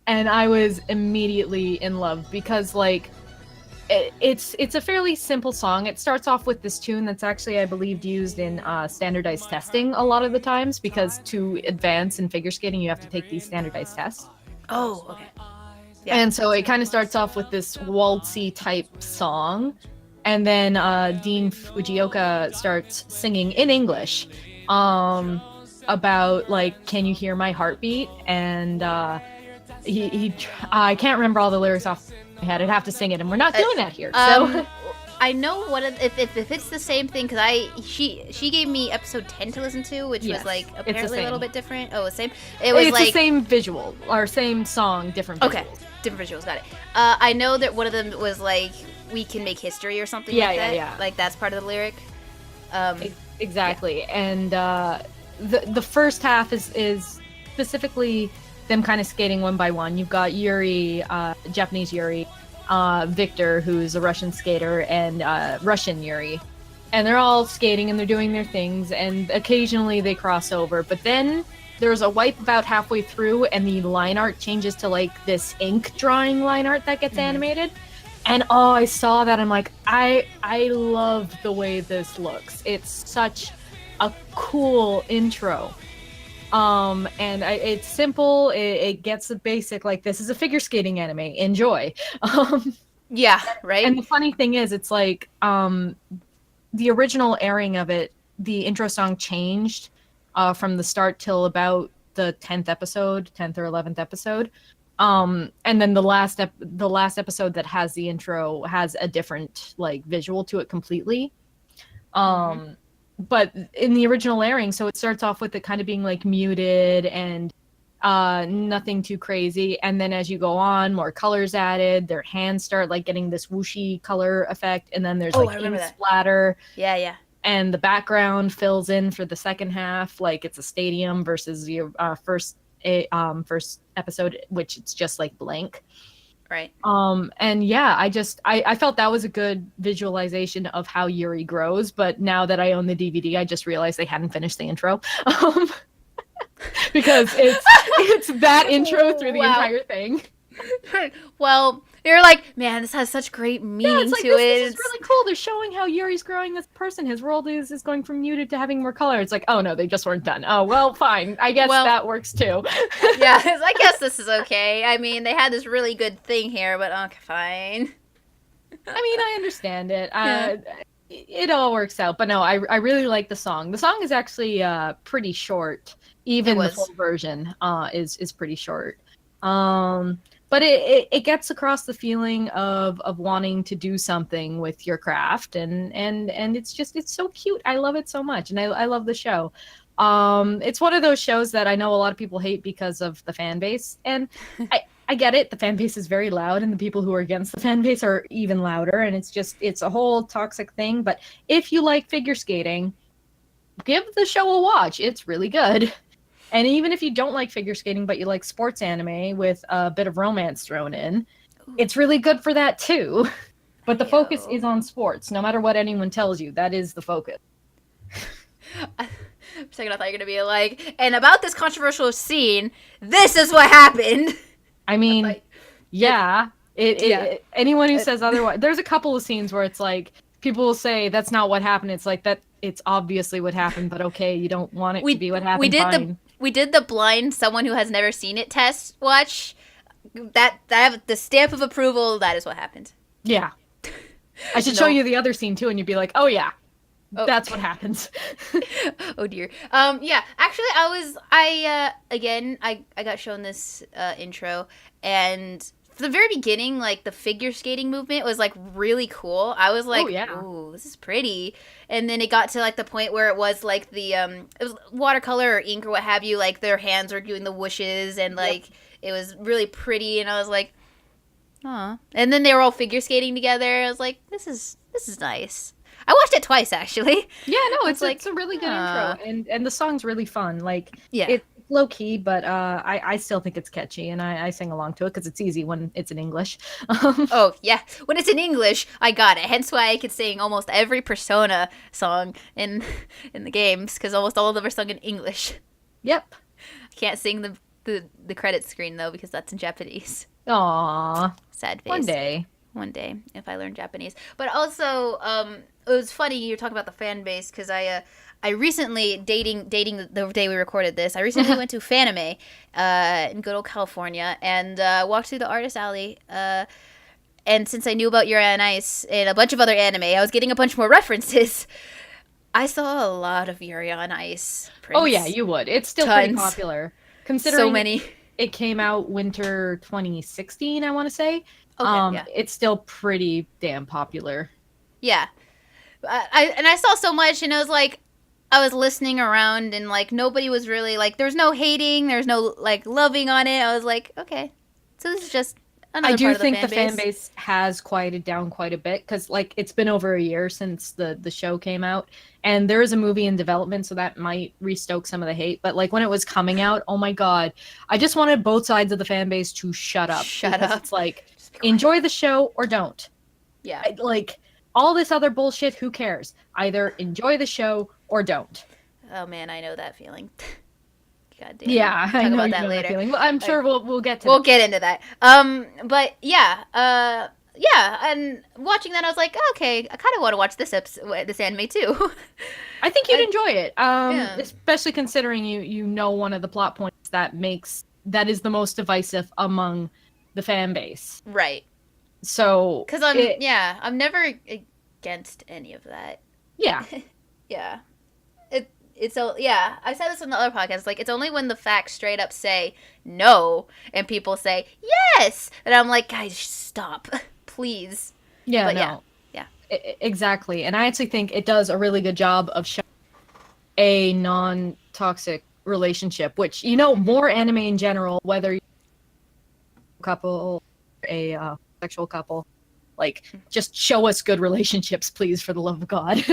and I was immediately in love, because, like, it's a fairly simple song. It starts off with this tune that's actually, I believe, used in standardized testing a lot of the times, because to advance in figure skating, you have to take these standardized tests. Oh, okay. Yeah. And so it kind of starts off with this waltzy type song, and then Dean Fujioka starts singing in English about, like, can you hear my heartbeat? And I can't remember all the lyrics off my head. I'd have to sing it, and we're not doing that here. So I know what if it's the same thing, because she gave me episode 10 to listen to, which Yes, was like it's the apparently a little same. bit different. Oh, the same. It was it's like the same visual, or same song, different visuals. okay, different visuals. Got it. I know that one of them was like "We can make history" or something. Yeah, like yeah, that. yeah. Like that's part of the lyric. Exactly. Yeah. And the first half is specifically them kind of skating one by one. You've got Yuri, Japanese Yuri, Victor, who's a Russian skater, and Russian Yuri. And they're all skating and they're doing their things, and occasionally they cross over. But then there's a wipe about halfway through, and the line art changes to like this ink drawing line art that gets animated. And oh, I saw that. I'm like, I love the way this looks. It's such a cool intro. And it's simple. It gets the basic, like, this is a figure skating anime. Enjoy. Yeah, right. And the funny thing is, it's like the original airing of it, the intro song changed from the start till about the 10th or 11th episode. And then the last episode that has the intro has a different like visual to it completely. But in the original airing, so it starts off with it kind of being like muted and nothing too crazy, and then as you go on, more colors added, their hands start like getting this whooshy color effect, and then there's like ink splatter. Yeah. And the background fills in for the second half, like it's a stadium versus the first episode, which it's just like blank. Right. And yeah, I felt that was a good visualization of how Yuri grows, but now that I own the DVD, I just realized they hadn't finished the intro. Because it's that intro through the entire thing. Well, you're like, man, this has such great meaning it's like, to this is really cool. They're showing how Yuri's growing this person. His world is going from muted to having more color. It's like, oh no, they just weren't done. Oh, well, fine. I guess that works too. Yeah, I guess this is okay. I mean, they had this really good thing here, but okay, fine. I mean, I understand it. It all works out. But no, I really like the song. The song is actually pretty short. Even the full version is pretty short. But it gets across the feeling of wanting to do something with your craft, and it's so cute. I love it so much, and I love the show. It's one of those shows that I know a lot of people hate because of the fan base, and I get it. The fan base is very loud, and the people who are against the fan base are even louder, and it's a whole toxic thing. But if you like figure skating, give the show a watch. It's really good. And even if you don't like figure skating, but you like sports anime with a bit of romance thrown in, it's really good for that too. But the focus is on sports, no matter what anyone tells you. That is the focus. For a second, I thought you were going to be like, and about this controversial scene, this is what happened. I mean, anyone who says otherwise, there's a couple of scenes where it's like, people will say that's not what happened. It's like that. It's obviously what happened, but okay, you don't want it to be what happened. We did the blind someone who has never seen it test watch. That the stamp of approval. That is what happened. Yeah, I should show you the other scene too, and you'd be like, oh yeah, that's what happens. Oh dear. Yeah. Actually, I got shown this intro, and from the very beginning, like the figure skating movement was like really cool. I was like, ooh, this is pretty. And then it got to like the point where it was like the it was watercolor or ink or what have you, like their hands were doing the whooshes, and like it was really pretty, and I was like, aw. And then they were all figure skating together. I was like, this is nice. I watched it twice actually. Yeah, no, it's a really good intro, and the song's really fun. Like, it's low key, but I still think it's catchy, and I sing along to it because it's easy when it's in English. Oh yeah, when it's in English, I got it. Hence why I could sing almost every Persona song in the games, because almost all of them are sung in English. Yep. I can't sing the credit screen though, because that's in Japanese. Aww. Sad face. One day, if I learn Japanese. But also, it was funny you talk about the fan base, because I recently, dating the day we recorded this, I recently went to Fanime in good old California, and walked through the artist alley. And since I knew about Yuri on Ice and a bunch of other anime, I was getting a bunch more references. I saw a lot of Yuri on Ice prints. Oh yeah, you would. It's still pretty popular. Considering so many. It came out winter 2016, I want to say. Okay, It's still pretty damn popular. Yeah. I saw so much, and I was like, I was listening around, and like nobody was really like, there was no hating, there's no like loving on it. I was like, okay, so this is just another I do part of think the fan base has quieted down quite a bit, because like it's been over a year since the show came out, and there is a movie in development, so that might restoke some of the hate. But like when it was coming out, oh my god, I just wanted both sides of the fan base to shut up. It's like, enjoy the show or don't. Yeah. Like, all this other bullshit, who cares? Either enjoy the show or don't. Oh man, I know that feeling. God damn. Yeah, Talk I know about you that know later. that feeling. Well, I'm sure we'll get to. We'll get into that. But yeah, and watching that, I was like, okay, I kind of want to watch this anime too. I think you'd enjoy it. Especially considering you know one of the plot points that is the most divisive among the fan base. Right. So, because I'm never against any of that. Yeah. Yeah. It's so, yeah, I said this on the other podcast, like, it's only when the facts straight up say no, and people say yes, and I'm like, guys, stop, please. Yeah, but yeah. Exactly, and I actually think it does a really good job of showing a non-toxic relationship, which, more anime in general, whether you're a couple, a sexual couple, like, just show us good relationships, please, for the love of God.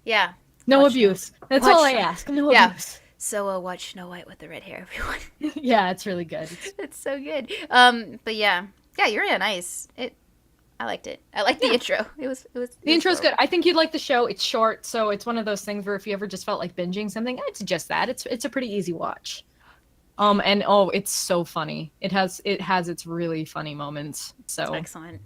Yeah. No abuse. That's all I ask. No abuse. So watch Snow White with the red hair, everyone. Yeah, it's really good. It's so good. But yeah, you're on Ice. I liked it. I liked the intro. It was the intro's good. I think you'd like the show. It's short, so it's one of those things where if you ever just felt like binging something, I'd suggest that. It's a pretty easy watch. And it's so funny. It has its really funny moments. So excellent.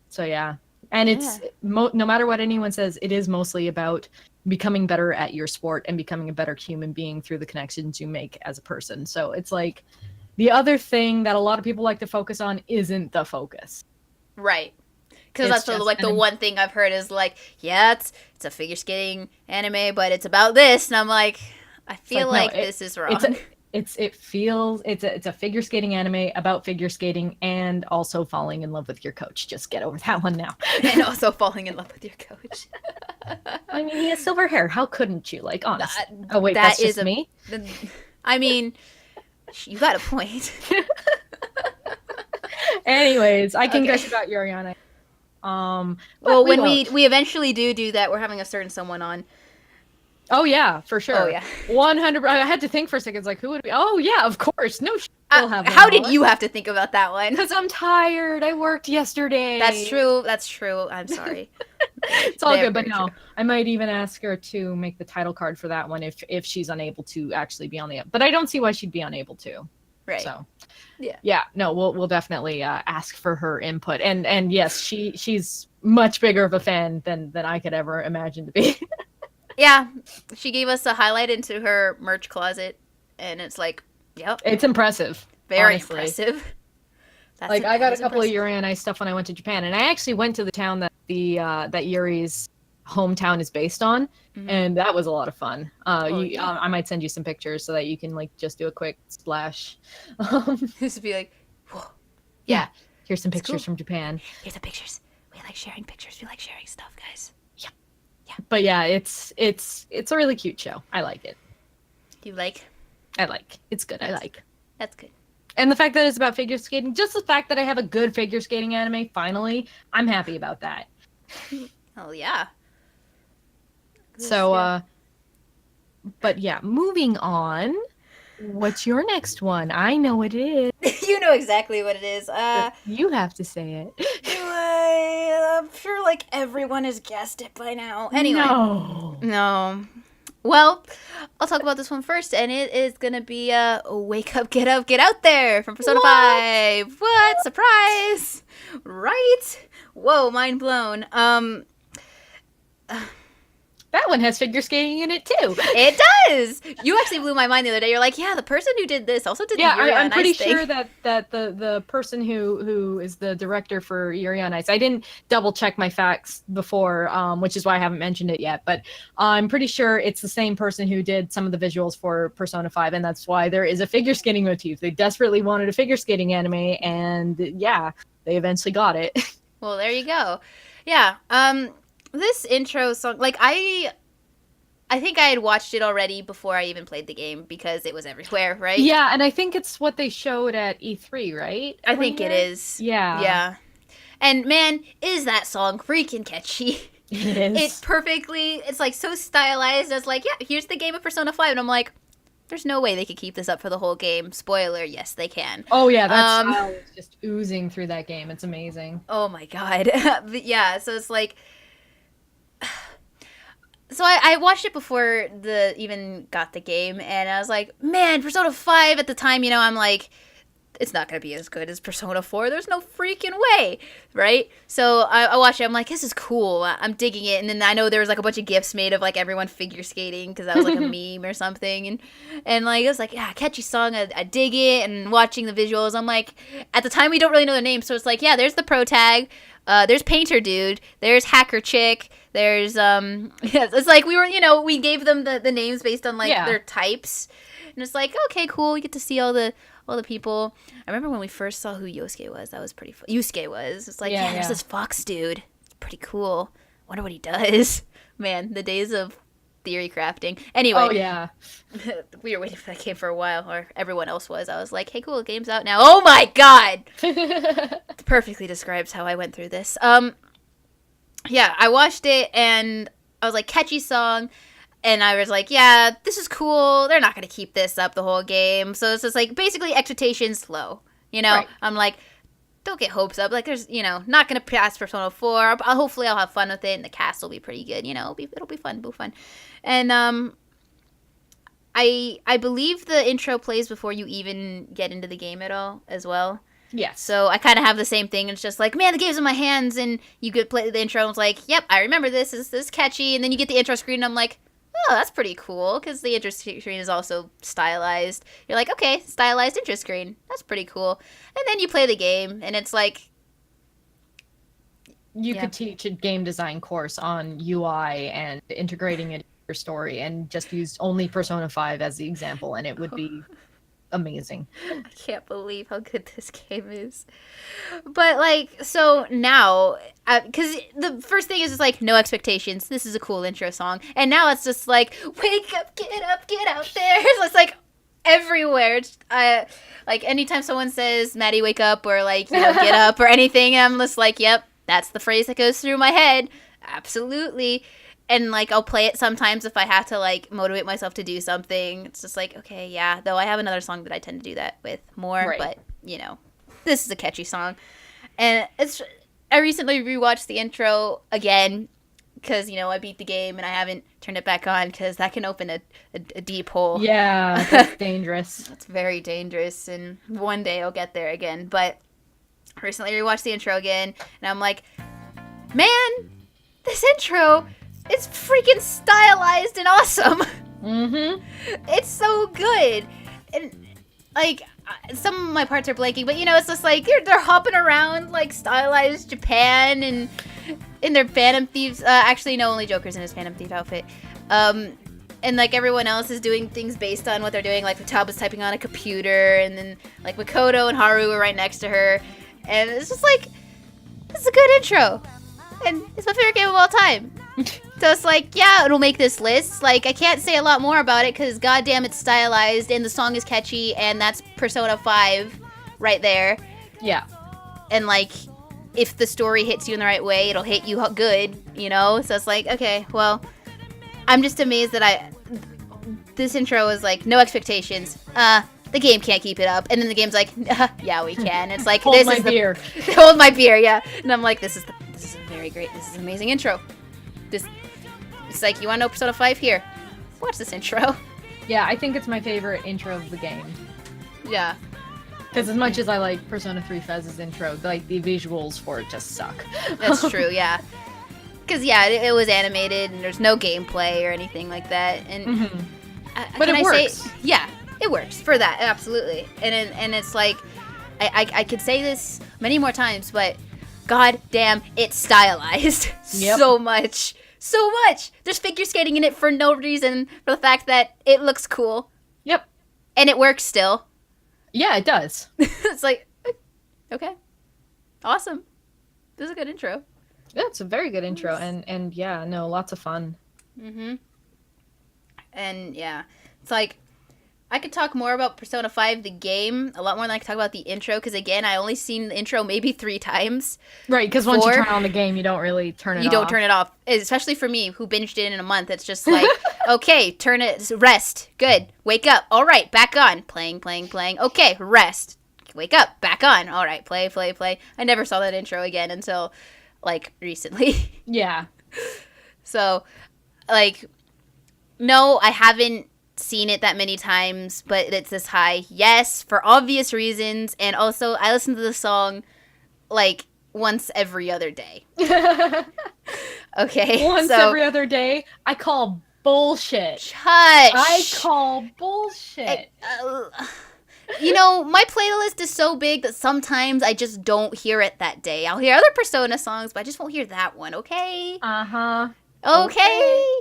So yeah. And it's no matter what anyone says, it is mostly about becoming better at your sport and becoming a better human being through the connections you make as a person. So it's like the other thing that a lot of people like to focus on isn't the focus. Right. Because that's the one thing I've heard is like, yeah, it's a figure skating anime, but it's about this. And I'm like, I feel like this is wrong. it's a figure skating anime about figure skating and also falling in love with your coach. Just get over that one now. And also falling in love with your coach. I mean, he has silver hair. How couldn't you? Like, honestly. That- Oh wait, that that's is just me. I mean, you got a point. Anyways, I can Okay. gush about Yuri on Ice. But Well, when don't. we eventually do that, we're having a certain someone on. Oh yeah, for sure. Oh yeah. 100. I had to think for a second. It's like, who would it be? Oh yeah, of course. No, we'll have them How did all. you have to think about that one? Because I'm tired. I worked yesterday. That's true. That's true. I'm sorry. It's all Very, good, but very no, true. I might even ask her to make the title card for that one if she's unable to actually be on the. But I don't see why she'd be unable to. Right. So, Yeah. no, we'll definitely ask for her input, and yes, she's much bigger of a fan than I could ever imagine to be. Yeah. She gave us a highlight into her merch closet, and it's like, yep, It's impressive. very honestly. impressive. That's Like I got a is couple of impressive. Yuri on Ice stuff when I went to Japan, and I actually went to the town that that Yuri's hometown is based on, Mhm. and that was a lot of fun. Yeah. I might send you some pictures so that you can like just do a quick splash. Just to be like, whoa. Yeah. Here's some It's pictures cool. from Japan. Here's the pictures. We like sharing pictures. We like sharing stuff, guys. But yeah, it's a really cute show. I like it. You like? It's good. I like. That's good. And the fact that it's about figure skating, just the fact that I have a good figure skating anime, finally, I'm happy about that. Oh yeah. So, Yeah. but yeah, moving on. What's your next one? I know what it is. You know exactly what it is. You have to say it. I'm sure like everyone has guessed it by now. Anyway. No. No. Well, I'll talk about this one first, and it is gonna be Wake Up, Get Up, Get Out There from Persona What? 5. What? Surprise! Right? Whoa, mind blown. That one has figure skating in it too. It does! You actually blew my mind the other day. You're like, yeah, the person who did this also did Yeah, the Yuri I'm on pretty Ice thing. sure that the person who is the director for Yuri on Ice, I didn't double check my facts before, which is why I haven't mentioned it yet, but I'm pretty sure it's the same person who did some of the visuals for Persona 5, and that's why there is a figure skating motif. They desperately wanted a figure skating anime, and yeah, they eventually got it. Well, there you go. Yeah. This intro song, like I think I had watched it already before I even played the game because it was everywhere, right? Yeah, and I think it's what they showed at E3, right? I think it is. Yeah. Yeah. And man, is that song freaking catchy. It is. It perfectly, it's like so stylized. It's like, yeah, here's the game of Persona 5. And I'm like, there's no way they could keep this up for the whole game. Spoiler, yes, they can. Oh yeah, that style is just oozing through that game. It's amazing. Oh my god. But yeah, so it's like, so I watched it before the even got the game, and I was like, man, Persona 5 at the time, you know, I'm like, it's not going to be as good as Persona 4. There's no freaking way, right? So I watched it. I'm like, this is cool. I'm digging it. And then I know there was like a bunch of GIFs made of like everyone figure skating because that was like a meme or something. And like, it was like, yeah, catchy song. I dig it. And watching the visuals, I'm like, at the time, we don't really know their names. So it's like, yeah, there's the pro tag. There's Painter Dude. There's Hacker Chick. There's, yeah, it's like we were, you know, we gave them the names based on like their types. And it's like, okay, cool. You get to see all the people. I remember when we first saw who Yosuke was. That was pretty fun. Yusuke was. It's like, yeah, there's this fox dude. It's pretty cool. Wonder what he does. Man, the days of theory crafting. Anyway. Oh, yeah. We were waiting for that game for a while, or everyone else was. I was like, hey, cool, the game's out now. Oh my god! It perfectly describes how I went through this. Yeah, I watched it, and I was like, catchy song. And I was like, yeah, this is cool. They're not going to keep this up the whole game. So it's just like basically expectations low. You know, Right. I'm like, don't get hopes up. Like there's, you know, not going to pass Persona 4. Hopefully I'll have fun with it and the cast will be pretty good. You know, it'll be fun. It'll be fun. And I believe the intro plays before you even get into the game at all as well. Yes. So I kind of have the same thing. It's just like, man, the game's in my hands. And you could play the intro and it's like, yep, I remember this. This is catchy. And then you get the intro screen and I'm like, oh, that's pretty cool, because the intro screen is also stylized. You're like, okay, stylized intro screen. That's pretty cool. And then you play the game, and it's like... You could teach a game design course on UI and integrating it into your story and just use only Persona 5 as the example, and it would be amazing. I can't believe how good this game is. But like, so now, because the first thing is just like no expectations. This is a cool intro song, and now it's just like wake up, get out there. So it's like everywhere. It's, like anytime someone says "Maddie, wake up" or like get up or anything, I'm just like, yep, that's the phrase that goes through my head. Absolutely. And like I'll play it sometimes if I have to like motivate myself to do something. It's just like, okay, yeah. Though I have another song that I tend to do that with more, Right. but this is a catchy song. And I recently rewatched the intro again because I beat the game and I haven't turned it back on because that can open a deep hole. Yeah, that's dangerous. That's very dangerous, and one day I'll get there again. But I recently rewatched the intro again, and I'm like, man, this intro is freaking stylized and awesome. Mm-hmm. It's so good. And like some of my parts are blanking, but it's just like they're hopping around like stylized Japan and in their Phantom Thieves. Actually, no, only Joker's in his Phantom Thief outfit. And like everyone else is doing things based on what they're doing. Like the Tub is typing on a computer, and then like Makoto and Haru are right next to her, and it's just like this is a good intro, and it's my favorite game of all time. So it's like, yeah, it'll make this list. Like, I can't say a lot more about it because goddamn it's stylized and the song is catchy and that's Persona 5 right there. Yeah. And like, if the story hits you in the right way, it'll hit you good, So it's like, okay, well, I'm just amazed that this intro was like, no expectations. The game can't keep it up. And then the game's like, yeah, we can. It's like, Hold this my is beer. Hold my beer, yeah. And I'm like, this is a very great, this is an amazing intro. It's like, you want to know Persona 5? Here, watch this intro. Yeah, I think it's my favorite intro of the game. Yeah. Because as much as I like Persona 3 Fez's intro, like the visuals for it just suck. That's true, yeah. Because, yeah, it was animated and there's no gameplay or anything like that. And Mm-hmm. but it works. Yeah, it works for that, absolutely. And it's like, I could say this many more times, but god damn, it's stylized. Yep. So much. There's figure skating in it for no reason, for the fact that it looks cool. Yep. And it works still. Yeah, it does. It's like, okay. Awesome. This is a good intro. Yeah, it's a very good intro, and yeah, no, lots of fun. Mm-hmm. And yeah, it's like, I could talk more about Persona 5, the game, a lot more than I could talk about the intro, because again, I only seen the intro maybe 3 times. Right, because once you Four. turn on the game, you don't really turn it off. You don't turn it off. Especially for me, who binged it in a month. It's just like, okay, turn it, rest, good, wake up, all right, back on, playing, okay, rest, wake up, back on, all right, play. I never saw that intro again until, like, recently. Yeah. So, like, no, I haven't seen it that many times, but it's this high. Yes, for obvious reasons, and also I listen to the song like once every other day. Okay, Once every other day, I call bullshit. Hush. I call bullshit. My playlist is so big that sometimes I just don't hear it that day. I'll hear other Persona songs, but I just won't hear that one. Okay. Uh-huh. Okay.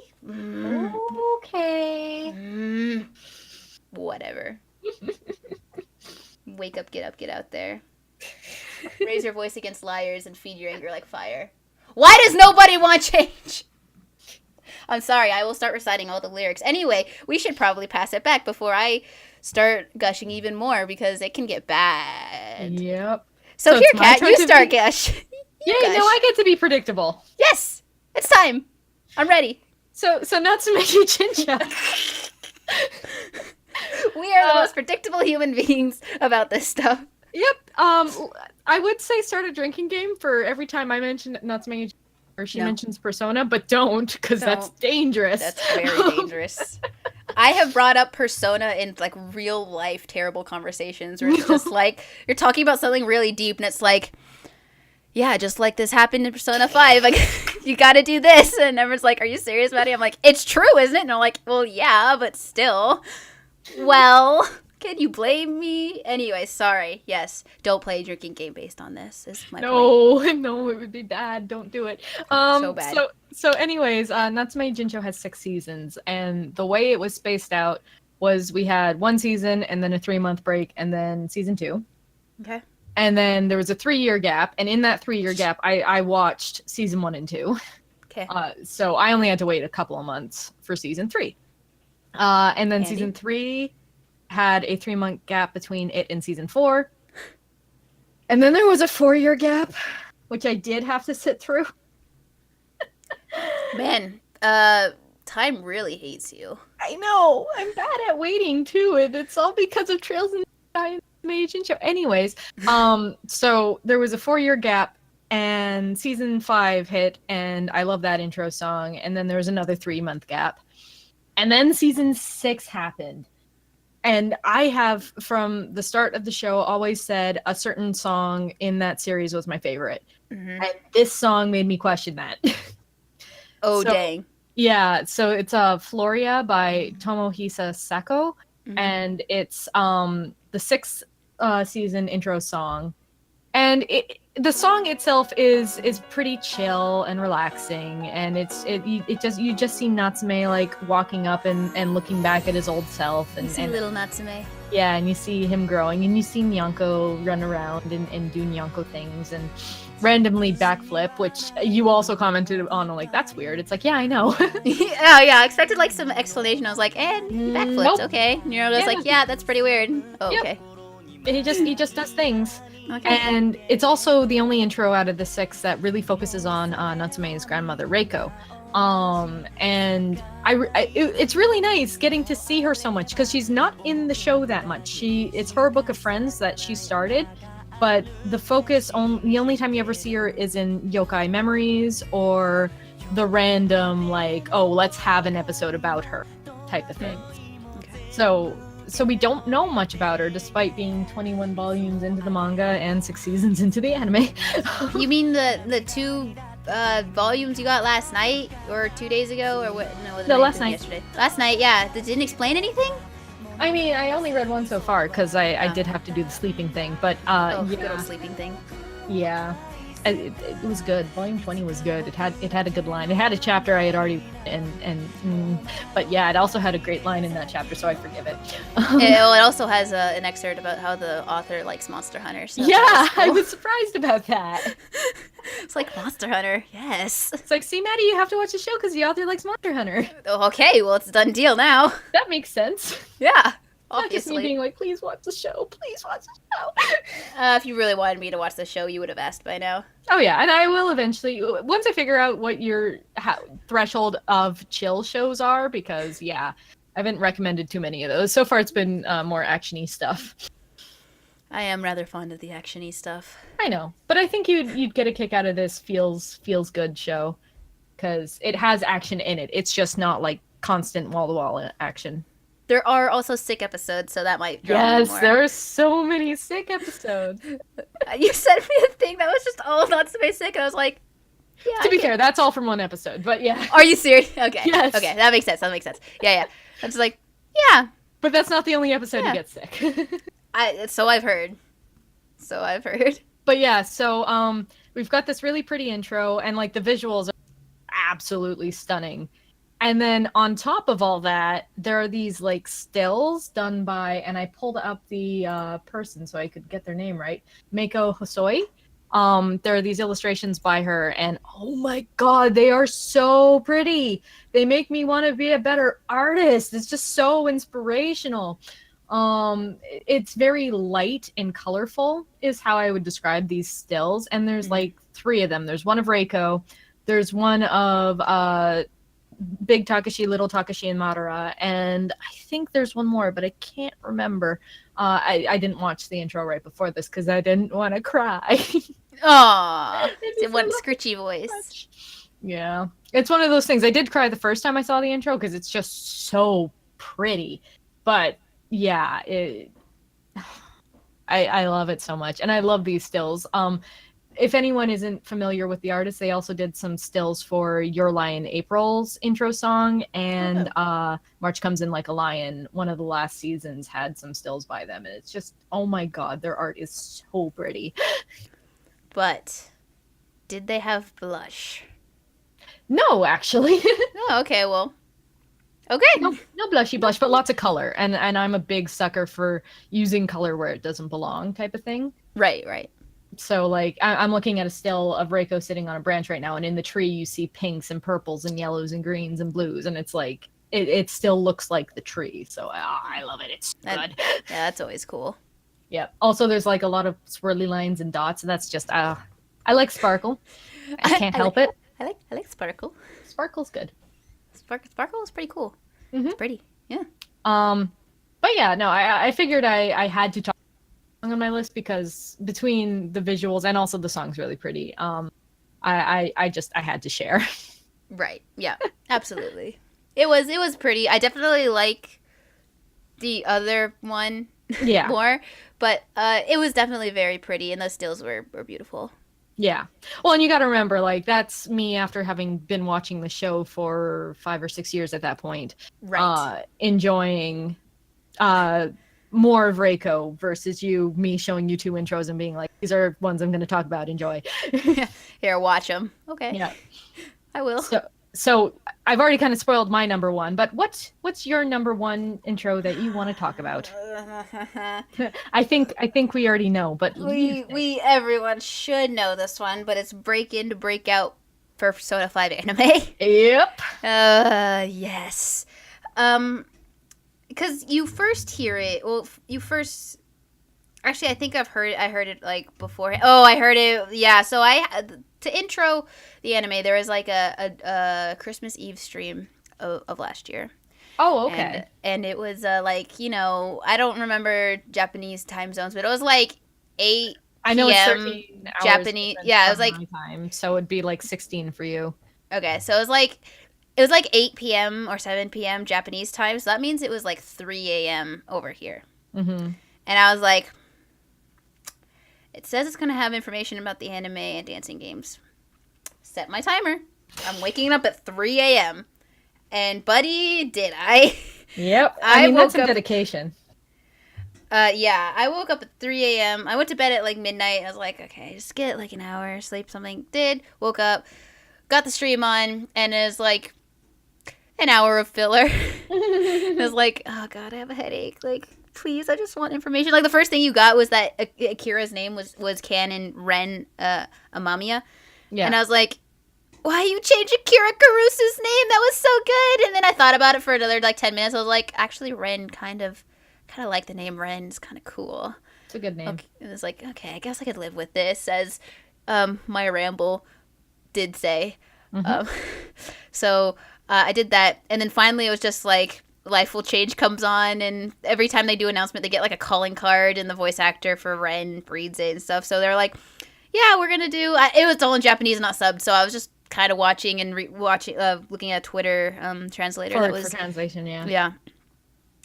Okay. Whatever. Wake up, get out there. Raise your voice against liars and feed your anger like fire. Why does nobody want change? I'm sorry, I will start reciting all the lyrics. Anyway, we should probably pass it back before I start gushing even more because it can get bad. Yep. So here, it's my Kat, turn you to start be- gush. Yay, no, I get to be predictable. Yes, it's time. I'm ready. So Natsume Jinja. We are the most predictable human beings about this stuff. Yep. I would say start a drinking game for every time I mention Natsume Jinja or she mentions Persona, but don't, because that's dangerous. That's very dangerous. I have brought up Persona in like real life terrible conversations where it's just like you're talking about something really deep and it's like, yeah, just like this happened in Persona 5. Like, you gotta do this. And everyone's like, are you serious, Maddie? I'm like, it's true, isn't it? And I'm like, well, yeah, but still. Well, can you blame me? Anyway, sorry. Yes, don't play a drinking game based on this, is my point. No, it would be bad. Don't do it. So bad. So anyways, Natsume Jincho has 6 seasons, and the way it was spaced out, was we had one season and then a 3-month break and then season 2. Okay. And then there was a 3-year gap, and in that 3-year gap, I watched season 1 and 2. Okay. So I only had to wait a couple of months for season 3. And then Handy. season 3 had a 3-month gap between it and season 4. And then there was a 4-year gap, which I did have to sit through. Man, time really hates you. I know. I'm bad at waiting too, and it's all because of Trails in the Sky Animation Show. Anyways, so there was a 4-year gap, and season 5 hit, and I love that intro song. And then there was another 3-month gap, and then season 6 happened. And I have, from the start of the show, always said a certain song in that series was my favorite. Mm-hmm. And this song made me question that. Oh, dang. Yeah, so it's Floria by Tomohisa Sako, and it's the 6th season intro song. And the song itself is pretty chill and relaxing, and you just see Natsume like walking up and looking back at his old self, and You see little Natsume. yeah, and you see him growing, and you see Nyanko run around and do Nyanko things and randomly backflip, which you also commented on, like, that's weird. It's like, yeah, I know. Oh yeah, I expected like some explanation. I was like, and he backflipped. Nope. Okay, and you're just like, yeah, that's pretty weird. Oh, Yep. okay. He just does things. Okay. And it's also the only intro out of the 6 that really focuses on Natsume's grandmother, Reiko. And it's really nice getting to see her so much, because she's not in the show that much. It's her book of friends that she started, but the only time you ever see her is in Yokai Memories, or the random, like, oh, let's have an episode about her type of thing. Okay. So we don't know much about her, despite being 21 volumes into the manga and 6 seasons into the anime. You mean the 2 volumes you got last night or 2 days ago or what? No, last night. Yesterday. Last night, yeah. It didn't explain anything. I mean, I only read one so far because I did have to do the sleeping thing, but Good old sleeping thing. yeah, it was good. Volume 20 was good. It had a good line. It had a chapter I had already but yeah, it also had a great line in that chapter, so I forgive it. It also has an excerpt about how the author likes Monster Hunter. So Yeah, that's cool. I was surprised about that. It's like Monster Hunter, yes. It's like, see, Maddie, you have to watch the show because the author likes Monster Hunter. Okay, well, it's a done deal now. That makes sense. Yeah, Not just me obviously. being like, please watch the show, please watch the show. If you really wanted me to watch the show, you would have asked by now. Oh yeah, and I will eventually, once I figure out what your threshold of chill shows are, because yeah, I haven't recommended too many of those. So far it's been more action-y stuff. I am rather fond of the action-y stuff. I know, but I think you'd get a kick out of this feels good show, because it has action in it. It's just not like constant wall-to-wall action. There are also sick episodes, so that might draw me Yes, more. there are so many sick episodes. You sent me a thing that was just all Natsume sick, and I was like, yeah. To be fair, that's all from one episode, but yeah. Are you serious? Okay. Yes. Okay, that makes sense. Yeah. I was like, yeah. But that's not the only episode Yeah. you get sick. So I've heard. But yeah, so we've got this really pretty intro, and like the visuals are absolutely stunning. And then on top of all that, there are these like stills done by, and I pulled up the person so I could get their name right, Meiko Hosoi. There are these illustrations by her, and oh my god, they are so pretty. They make me want to be a better artist. It's just so inspirational. It's very light and colorful is how I would describe these stills, and there's like 3 of them. There's one of Reiko, there's one of Big Takashi, Little Takashi, and Madara, and I think there's one more, but I can't remember. I didn't watch the intro right before this because I didn't want to cry. Aww. It's one scritchy voice. Yeah, it's one of those things. I did cry the first time I saw the intro because it's just so pretty, but yeah, I love it so much, and I love these stills. If anyone isn't familiar with the artist, they also did some stills for Your Lion April's intro song, and March Comes in Like a Lion, one of the last seasons, had some stills by them, and it's just, oh my god, their art is so pretty. But did they have blush? No, actually. Oh, okay, well. Okay. No blushy blush, but lots of color. And I'm a big sucker for using color where it doesn't belong type of thing. Right. So like I'm looking at a still of Reiko sitting on a branch right now, and in the tree you see pinks and purples and yellows and greens and blues, and it's like it still looks like the tree. So I love it. It's good. Yeah, that's always cool. Yeah. Also, there's like a lot of swirly lines and dots, and that's just I like sparkle. I can't help it. I like sparkle. Sparkle's good. Sparkle is pretty cool. Mhm. It's pretty. Yeah. But yeah, no, I figured I had to talk on my list because between the visuals and also the song's really pretty. I had to share. Right. Yeah. Absolutely. It was pretty. I definitely like the other one Yeah. more, but it was definitely very pretty, and those stills were beautiful. Yeah. Well, and you got to remember, like, that's me after having been watching the show for 5 or 6 years at that point. Right. Enjoying more of Reiko versus me showing you 2 intros and being like, these are ones I'm going to talk about. Enjoy. Here, watch them. Okay. Yeah. I will. So I've already kind of spoiled my number one, but what's your number one intro that you want to talk about? I think we already know, but we everyone should know this one, but it's Break In to Break Out for Persona 5 anime. Yep. Yes. Because you first hear it. Well, actually, I think I heard it like before. Oh, I heard it. Yeah. So to intro the anime, there was like a Christmas Eve stream of last year. Oh, okay. And it was like, I don't remember Japanese time zones, but it was like 8 I know PM it's 13 hours Japanese. Yeah, it was like my time, so it'd be like 16 for you. okay. So it was like 8 p.m. or 7 p.m. Japanese time. So that means it was like 3 a.m. over here. Mm-hmm. And I was like, it says it's going to have information about the anime and dancing games. Set my timer. I'm waking up at 3 a.m. And buddy, did I. Yep. I mean, that's a dedication. Yeah, I woke up at 3 a.m. I went to bed at like midnight. I was like, okay, just get like an hour sleep, something. Did. Woke up, got the stream on, and it was like an hour of filler. I was like, oh god, I have a headache. Like, please, I just want information. Like, the first thing you got was that Akira's name was canon Ren Amamiya. Yeah. And I was like, why you change Akira Karusu's name? That was so good. And then I thought about it for another like 10 minutes. I was like, actually, Ren kind of like the name Ren. It's kind of cool. It's a good name. Okay. And it's like, okay, I guess I could live with this, as my ramble did say. Mm-hmm. So I did that. And then finally it was just like, Life Will Change comes on, and every time they do announcement, they get like a calling card, and the voice actor for Ren reads it and stuff. So they're like, yeah, we're gonna do it was all in Japanese, not subbed, so I was just kind of watching and looking at Twitter translator for translation. Yeah,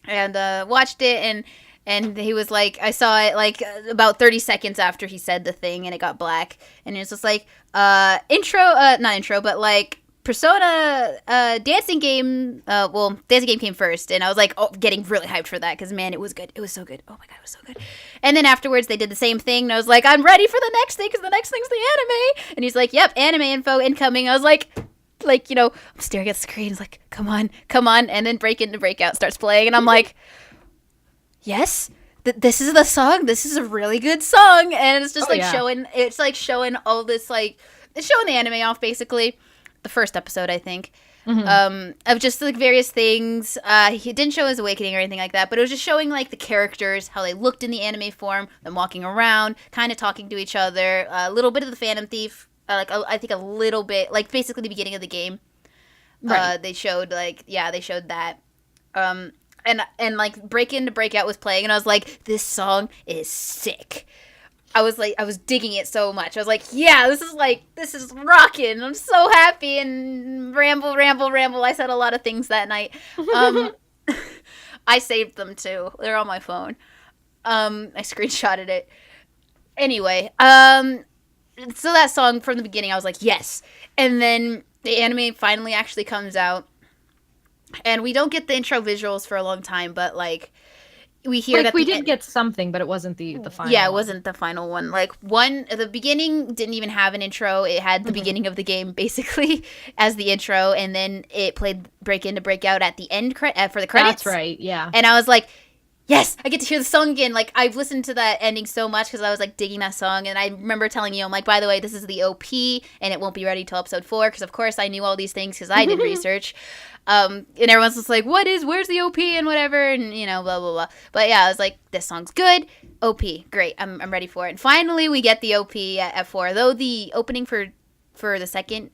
and watched it, and he was like, I saw it like about 30 seconds after he said the thing, and it got black, and it was just like not intro, but like Persona dancing game. Dancing game came first, and I was like, getting really hyped for that because man, it was good. It was so good. Oh my god, it was so good. And then afterwards, they did the same thing, and I was like, I'm ready for the next thing because the next thing's the anime. And he's like, yep, anime info incoming. I was like, I'm staring at the screen. It's like, come on. And then Break Into Breakout starts playing, and I'm like, yes. This is the song. This is a really good song, and it's just showing. It's like showing all this it's showing the anime off basically. The first episode, I think, of just like various things. He didn't show his awakening or anything like that, but it was just showing like the characters, how they looked in the anime form, them walking around, kind of talking to each other. A little bit of the Phantom Thief, I think a little bit, like basically the beginning of the game. Right. They showed that. And like Break Into Breakout was playing, and I was like, this song is sick. I was digging it so much. I was like, yeah, this is rocking. I'm so happy. And ramble. I said a lot of things that night. I saved them too. They're on my phone. I screenshotted it. Anyway, so that song from the beginning, I was like, yes. And then the anime finally actually comes out. And we don't get the intro visuals for a long time, but like, we hear like that we did get something, but it wasn't the final. Yeah, it one. wasn't the final one. Like the beginning didn't even have an intro. It had the beginning of the game basically as the intro, and then it played Break In to Break Out at the end for the credits. That's right. Yeah. And I was like, yes, I get to hear the song again. Like, I've listened to that ending so much because I was, like, digging that song. And I remember telling you, I'm like, by the way, this is the OP, and it won't be ready till episode 4. Because, of course, I knew all these things because I did research. And everyone's just like, where's the OP and whatever, and, you know, blah, blah, blah. But, yeah, I was like, this song's good. OP, great. I'm ready for it. And finally, we get the OP at 4. Though the opening for the second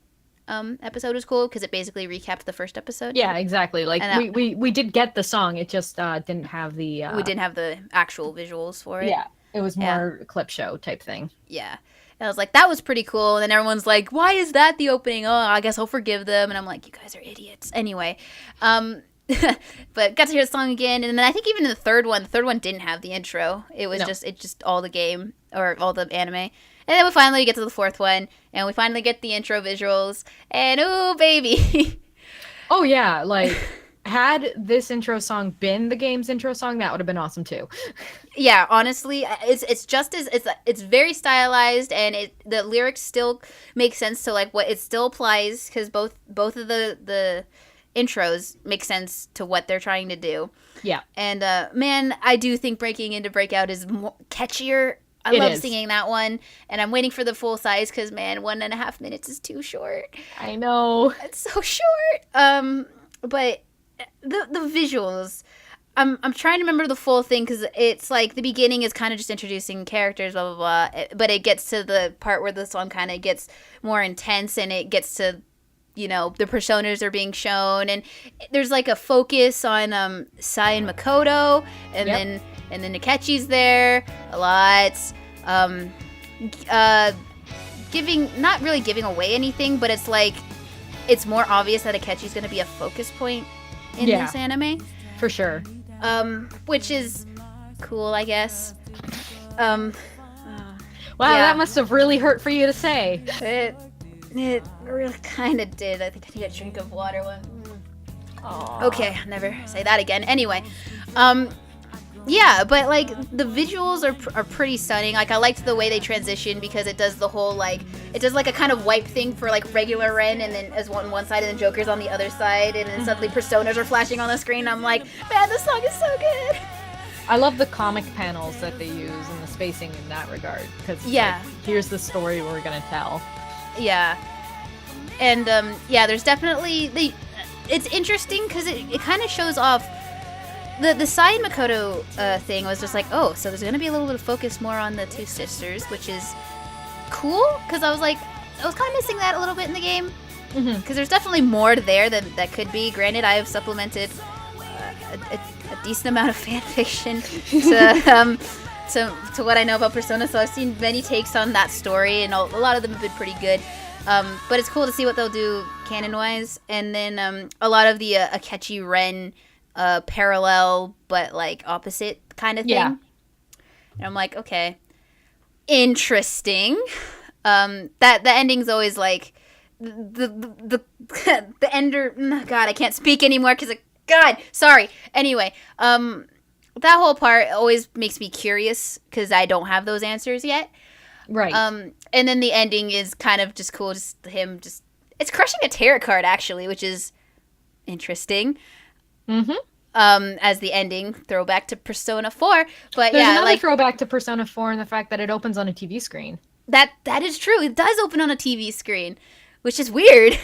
episode was cool because it basically recapped the first episode. Yeah, exactly. Like we did get the song, it just didn't have the we didn't have the actual visuals for it. Yeah, it was more clip show type thing. Yeah. And I was like, that was pretty cool. And then everyone's like, why is that the opening? Oh, I guess I'll forgive them. And I'm like, you guys are idiots. Anyway, but got to hear the song again. And then I think even in the third one didn't have the intro. It was just all the game or all the anime. And then we finally get to the fourth one, and we finally get the intro visuals, and oh, baby. Oh, yeah, like, had this intro song been the game's intro song, that would have been awesome, too. Yeah, honestly, it's just as, it's very stylized, and the lyrics still make sense to, like, what it still applies, because both of the intros make sense to what they're trying to do. Yeah. And, man, I do think Breaking Into Breakout is more catchier. I love singing that one, and I'm waiting for the full size because, man, 1.5 minutes is too short. I know. It's so short. But the visuals, I'm trying to remember the full thing because it's like the beginning is kind of just introducing characters, blah, blah, blah. But it gets to the part where the song kind of gets more intense, and it gets to, you know, the personas are being shown, and there's like a focus on Sai and Makoto, and then Akechi's there a lot. Not really giving away anything, but it's like it's more obvious that Akechi's going to be a focus point in this anime. For sure. Which is cool, I guess. Wow, that must have really hurt for you to say. It really kind of did. I think I need a drink of water. Okay, I'll never say that again. Anyway, yeah, but like the visuals are pretty stunning. Like I liked the way they transition because it does the whole like a kind of wipe thing for like regular Ren, and then as one side, and then Joker's on the other side, and then suddenly personas are flashing on the screen. I'm like, man, this song is so good. I love the comic panels that they use and the spacing in that regard because like, here's the story we're gonna tell. Yeah, and there's definitely it's interesting because it kind of shows off. The Sai and Makoto thing was just like, oh, so there's going to be a little bit of focus more on the two sisters, which is cool, because I was kind of missing that a little bit in the game, because there's definitely more there that could be. Granted, I have supplemented a decent amount of fan fiction to what I know about Persona, so I've seen many takes on that story, and a lot of them have been pretty good. But it's cool to see what they'll do canon-wise, and then a lot of the Akechi Ren parallel but like opposite kind of thing. And I'm like, okay, interesting. That the ending's always like the ender. God, I can't speak anymore because God, sorry. Anyway, that whole part always makes me curious because I don't have those answers yet. Right. And then the ending is kind of just cool. Just him, it's crushing a tarot card actually, which is interesting. As the ending, throwback to Persona 4. But there's another throwback to Persona 4 in the fact that it opens on a TV screen. That is true. It does open on a TV screen, which is weird.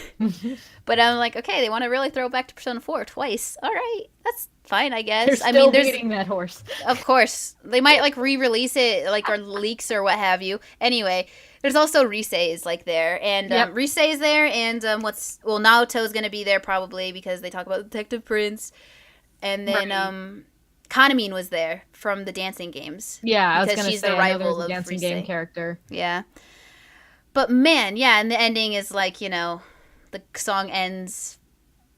But I'm like, okay, they want to really throw back to Persona 4 twice. All right, that's fine, I guess. They're still beating that horse. Of course, they might like re-release it, like or leaks or what have you. Anyway, there's also Risei's like there, and Risei's there, and Naoto's gonna be there probably because they talk about Detective Prince. And then Kanamine was there from the dancing games. Yeah, I was going to say she's the rival of dancing Risei. Game character. Yeah. But man, and the ending is like, you know, the song ends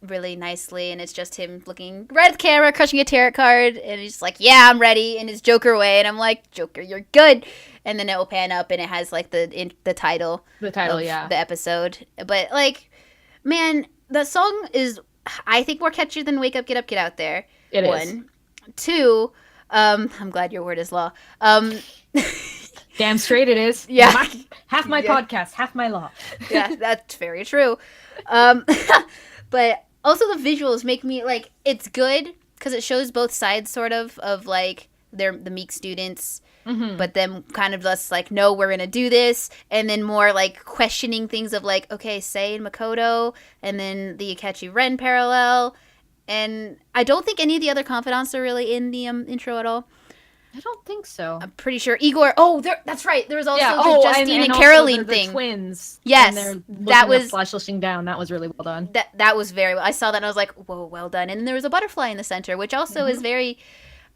really nicely, and it's just him looking right at the camera, crushing a tarot card, and he's like, yeah, I'm ready, in his Joker way, and I'm like, Joker, you're good. And then it will pan up, and it has like the title. The title, the episode. But like, man, the song is, I think, more catchier than Wake Up, Get Up, Get Out There. It is. One. Two, I'm glad your word is law. Damn straight it is. Yeah. Half my Yeah. podcast, half my law. Yeah, that's very true. But also the visuals make me like, it's good because it shows both sides sort of like the meek students, but then kind of less like, no, we're gonna do this, and then more like questioning things of like, okay, Sei and Makoto, and then the Akechi Ren parallel, and I don't think any of the other confidants are really in the intro at all. I don't think so. I'm pretty sure Igor. Oh, that's right. There was also the Justine and also Caroline the thing. Twins. Yes, and they're that was flashing down. That was really well done. That was very well. I saw that and I was like, whoa, well done. And there was a butterfly in the center, which also is very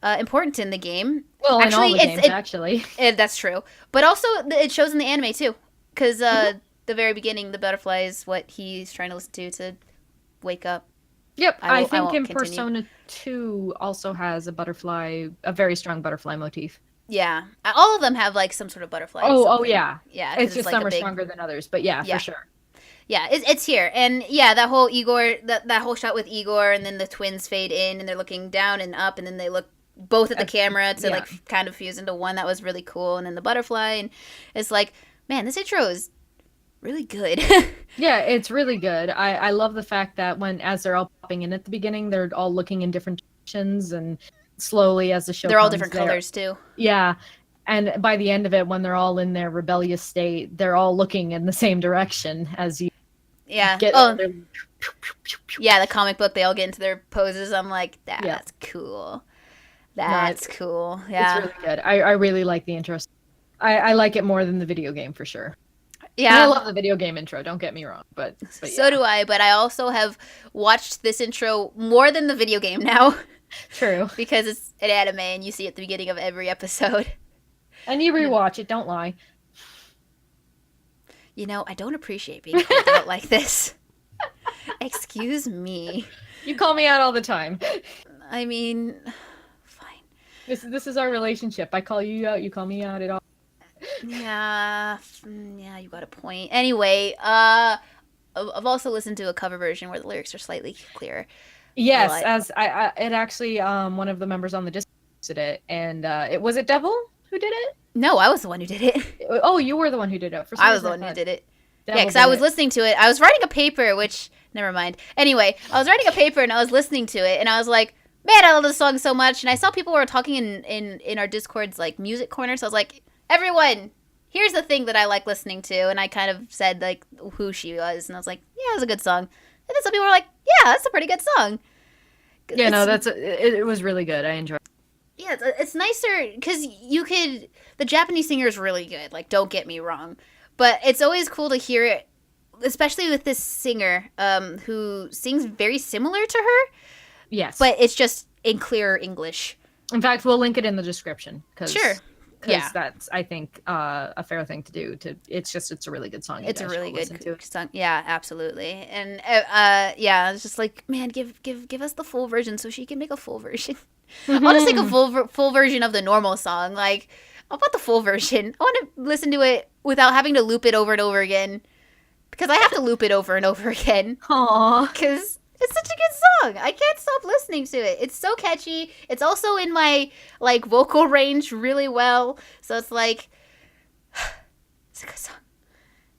important in the game. Well, in all the games, actually. That's true. But also, it shows in the anime, too. Because the very beginning, the butterfly is what he's trying to listen to wake up. Yep, I think in continue. Persona 2 also has a very strong butterfly motif. Yeah. All of them have, like, some sort of butterfly. Oh, yeah. Yeah. It's just like some are stronger than others, but yeah, for sure. Yeah, it's here. And yeah, that whole Igor, that whole shot with Igor, and then the twins fade in, and they're looking down and up, and then they look both at the camera to, like, kind of fuse into one. That was really cool. And then the butterfly, and it's like, man, this intro is really good. Yeah, it's really good. I love the fact that as they're all popping in at the beginning, they're all looking in different directions, and slowly as the show they're all different colors too. Yeah, and by the end of it, when they're all in their rebellious state, they're all looking in the same direction as you. Yeah. Yeah, the comic book, they all get into their poses. I'm like, that's cool. That's cool. Yeah, it's really good. I really like the intro. I like it more than the video game for sure. Yeah, and I love the video game intro. Don't get me wrong, but so do I. But I also have watched this intro more than the video game now. True, because it's an anime and you see it at the beginning of every episode. And you rewatch it. Don't lie. You know, I don't appreciate being called out like this. Excuse me. You call me out all the time. I mean, fine. This is our relationship. I call you out. You call me out at all. Yeah, you got a point. Anyway, I've also listened to a cover version where the lyrics are slightly clearer. Yes, it actually one of the members on the Discord did it, and was it Devil who did it? No, I was the one who did it. Oh, you were the one who did it. I was the one who did it. Yeah, because I was listening to it. I was writing a paper, which never mind. Anyway, I was writing a paper and I was listening to it, and I was like, man, I love this song so much. And I saw people were talking in our Discord's like music corner, so I was like, everyone, here's the thing that I like listening to, and I kind of said like who she was, and I was like, yeah, it was a good song. And then some people were like, yeah, that's a pretty good song. Yeah, no, it was really good. I enjoyed it. Yeah, it's nicer because the Japanese singer is really good, like, don't get me wrong, but it's always cool to hear it, especially with this singer who sings very similar to her. Yes, but it's just in clearer English. In fact, we'll link it in the description. Sure. Because that's, I think, a fair thing to do. It's a really good song. It's a really good song. Yeah, absolutely. And it's just like, man, give us the full version so she can make a full version. I'll just take a full version of the normal song. Like, I'll put the full version. I want to listen to it without having to loop it over and over again, because I have to loop it over and over again. Aww. Because it's such a good song. I can't stop listening to it. It's so catchy. It's also in my, like, vocal range really well. So it's like, it's a good song.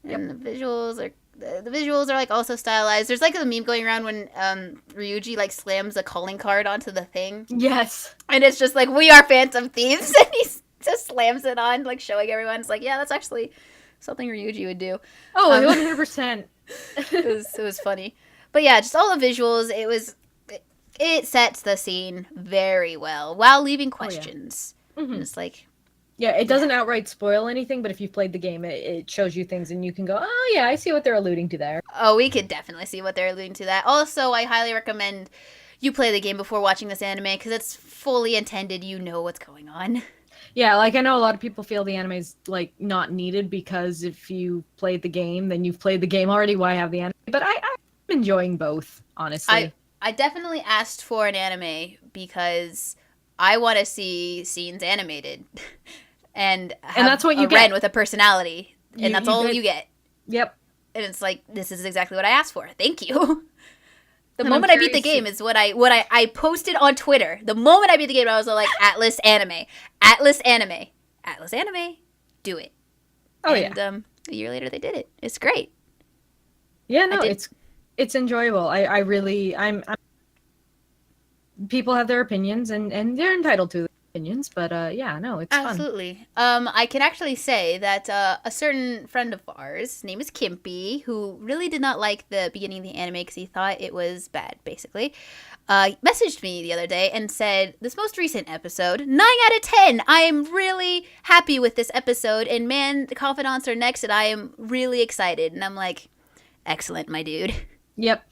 And the visuals are like also stylized. There's like a meme going around when Ryuji like slams a calling card onto the thing. Yes. And it's just like, we are Phantom Thieves. And he just slams it on, like showing everyone. It's like, yeah, that's actually something Ryuji would do. Oh, 100%. It was funny. But yeah, just all the visuals, it sets the scene very well while leaving questions. Oh, yeah. It's like, yeah, it doesn't outright spoil anything, but if you've played the game, it shows you things and you can go, oh yeah, I see what they're alluding to there. Oh, we could definitely see what they're alluding to that. Also, I highly recommend you play the game before watching this anime, because it's fully intended. You know what's going on. Yeah, like I know a lot of people feel the anime's like not needed, because if you played the game, then you've played the game already. Why have the anime? But I'm enjoying both, honestly. I definitely asked for an anime because I want to see scenes animated. and that's what you get. Ren with a personality. And that's all you get. Yep. And it's like, this is exactly what I asked for. Thank you. The And I'm moment I beat the curious game is what I posted on Twitter. The moment I beat the game, I was like, Atlas Anime, Atlas Anime, Atlas Anime, do it. Oh, and, a year later they did it. It's great. Yeah, no, it's enjoyable. I really, people have their opinions and they're entitled to their opinions, but yeah, no, it's fun. Absolutely. I can actually say that a certain friend of ours, name is Kimpy, who really did not like the beginning of the anime because he thought it was bad, basically, messaged me the other day and said, this most recent episode, 9 out of 10. I am really happy with this episode, and man, the confidants are next, and I am really excited. And I'm like, excellent, my dude. Yep.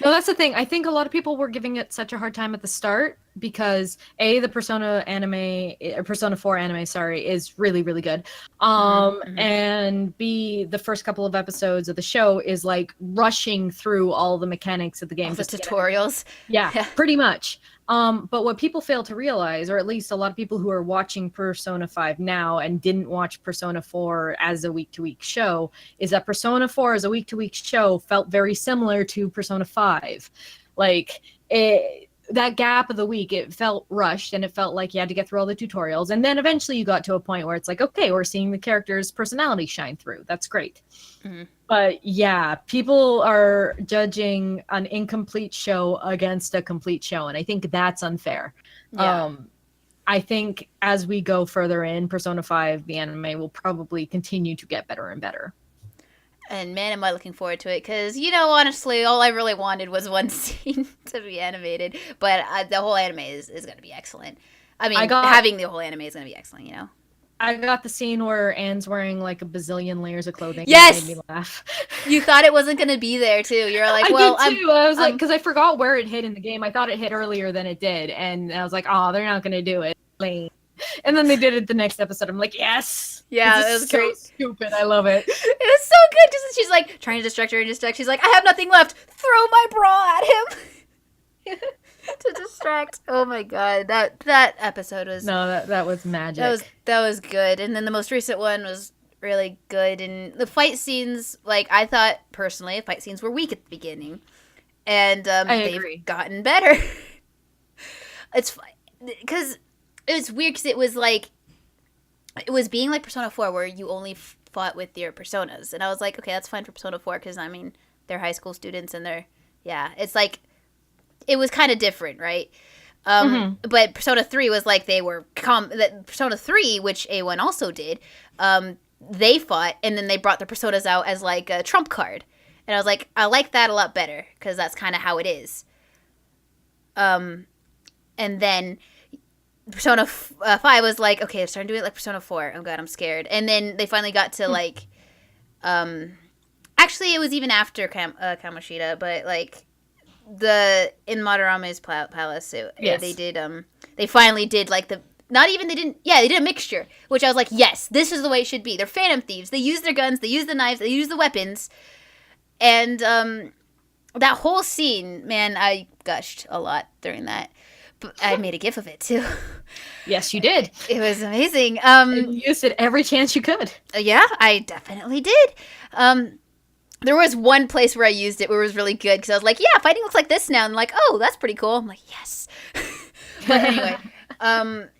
No, that's the thing. I think a lot of people were giving it such a hard time at the start because A, the Persona anime, or Persona 4 anime, sorry, is really, really good. And B, the first couple of episodes of the show is like rushing through all the mechanics of the game. All the tutorials. Yeah, pretty much. But what people fail to realize, or at least a lot of people who are watching Persona 5 now and didn't watch Persona 4 as a week-to-week show, is that Persona 4 as a week-to-week show felt very similar to Persona 5. Like, that gap of the week, it felt rushed, and it felt like you had to get through all the tutorials. And then eventually you got to a point where it's like, okay, we're seeing the character's personality shine through. That's great. Mm-hmm. But yeah, people are judging an incomplete show against a complete show, and I think that's unfair. Yeah. I think as we go further in Persona 5, the anime will probably continue to get better and better. And man, am I looking forward to it, because, honestly, all I really wanted was one scene to be animated, but the whole anime is going to be excellent. I mean, having the whole anime is going to be excellent, I got the scene where Anne's wearing like a bazillion layers of clothing. Yes! It made me laugh. You thought it wasn't going to be there, too. You're like, well, I did too. I was like, because I forgot where it hit in the game. I thought it hit earlier than it did. And I was like, oh, they're not going to do it. Lame. And then they did it the next episode. I'm like, yes. Yeah, it was so great. Stupid. I love it. It was so good. Just she's like trying to distract her and distract. She's like, I have nothing left. Throw my bra at him. To distract. Oh my god, that episode was that was magic. That was good. And then the most recent one was really good. And the fight scenes, like, I thought personally, fight scenes were weak at the beginning, and they've gotten better. It's because it was weird because it was being like Persona 4 where you only fought with your personas, and I was like, okay, that's fine for Persona 4 because I mean they're high school students and it's like. It was kind of different, right? But Persona 3 was like they were... Persona 3, which A1 also did, they fought, and then they brought their personas out as like a trump card. And I was like, I like that a lot better, because that's kind of how it is. And then Persona 5 was like, okay, I'm starting to do it like Persona 4. Oh god, I'm scared. And then they finally got to like... actually, it was even after Kamoshida, but like... in Madarame's palace, they finally did like they did a mixture, which I was like, yes, this is the way it should be. They're phantom thieves. They use their guns, they use the knives, they use the weapons, and that whole scene, man, I gushed a lot during that. But I made a gif of it too. Yes, you did. It was amazing. You used it every chance you could. Yeah, I definitely did. There was one place where I used it where it was really good because I was like, yeah, fighting looks like this now. And I'm like, oh, that's pretty cool. I'm like, yes. But anyway,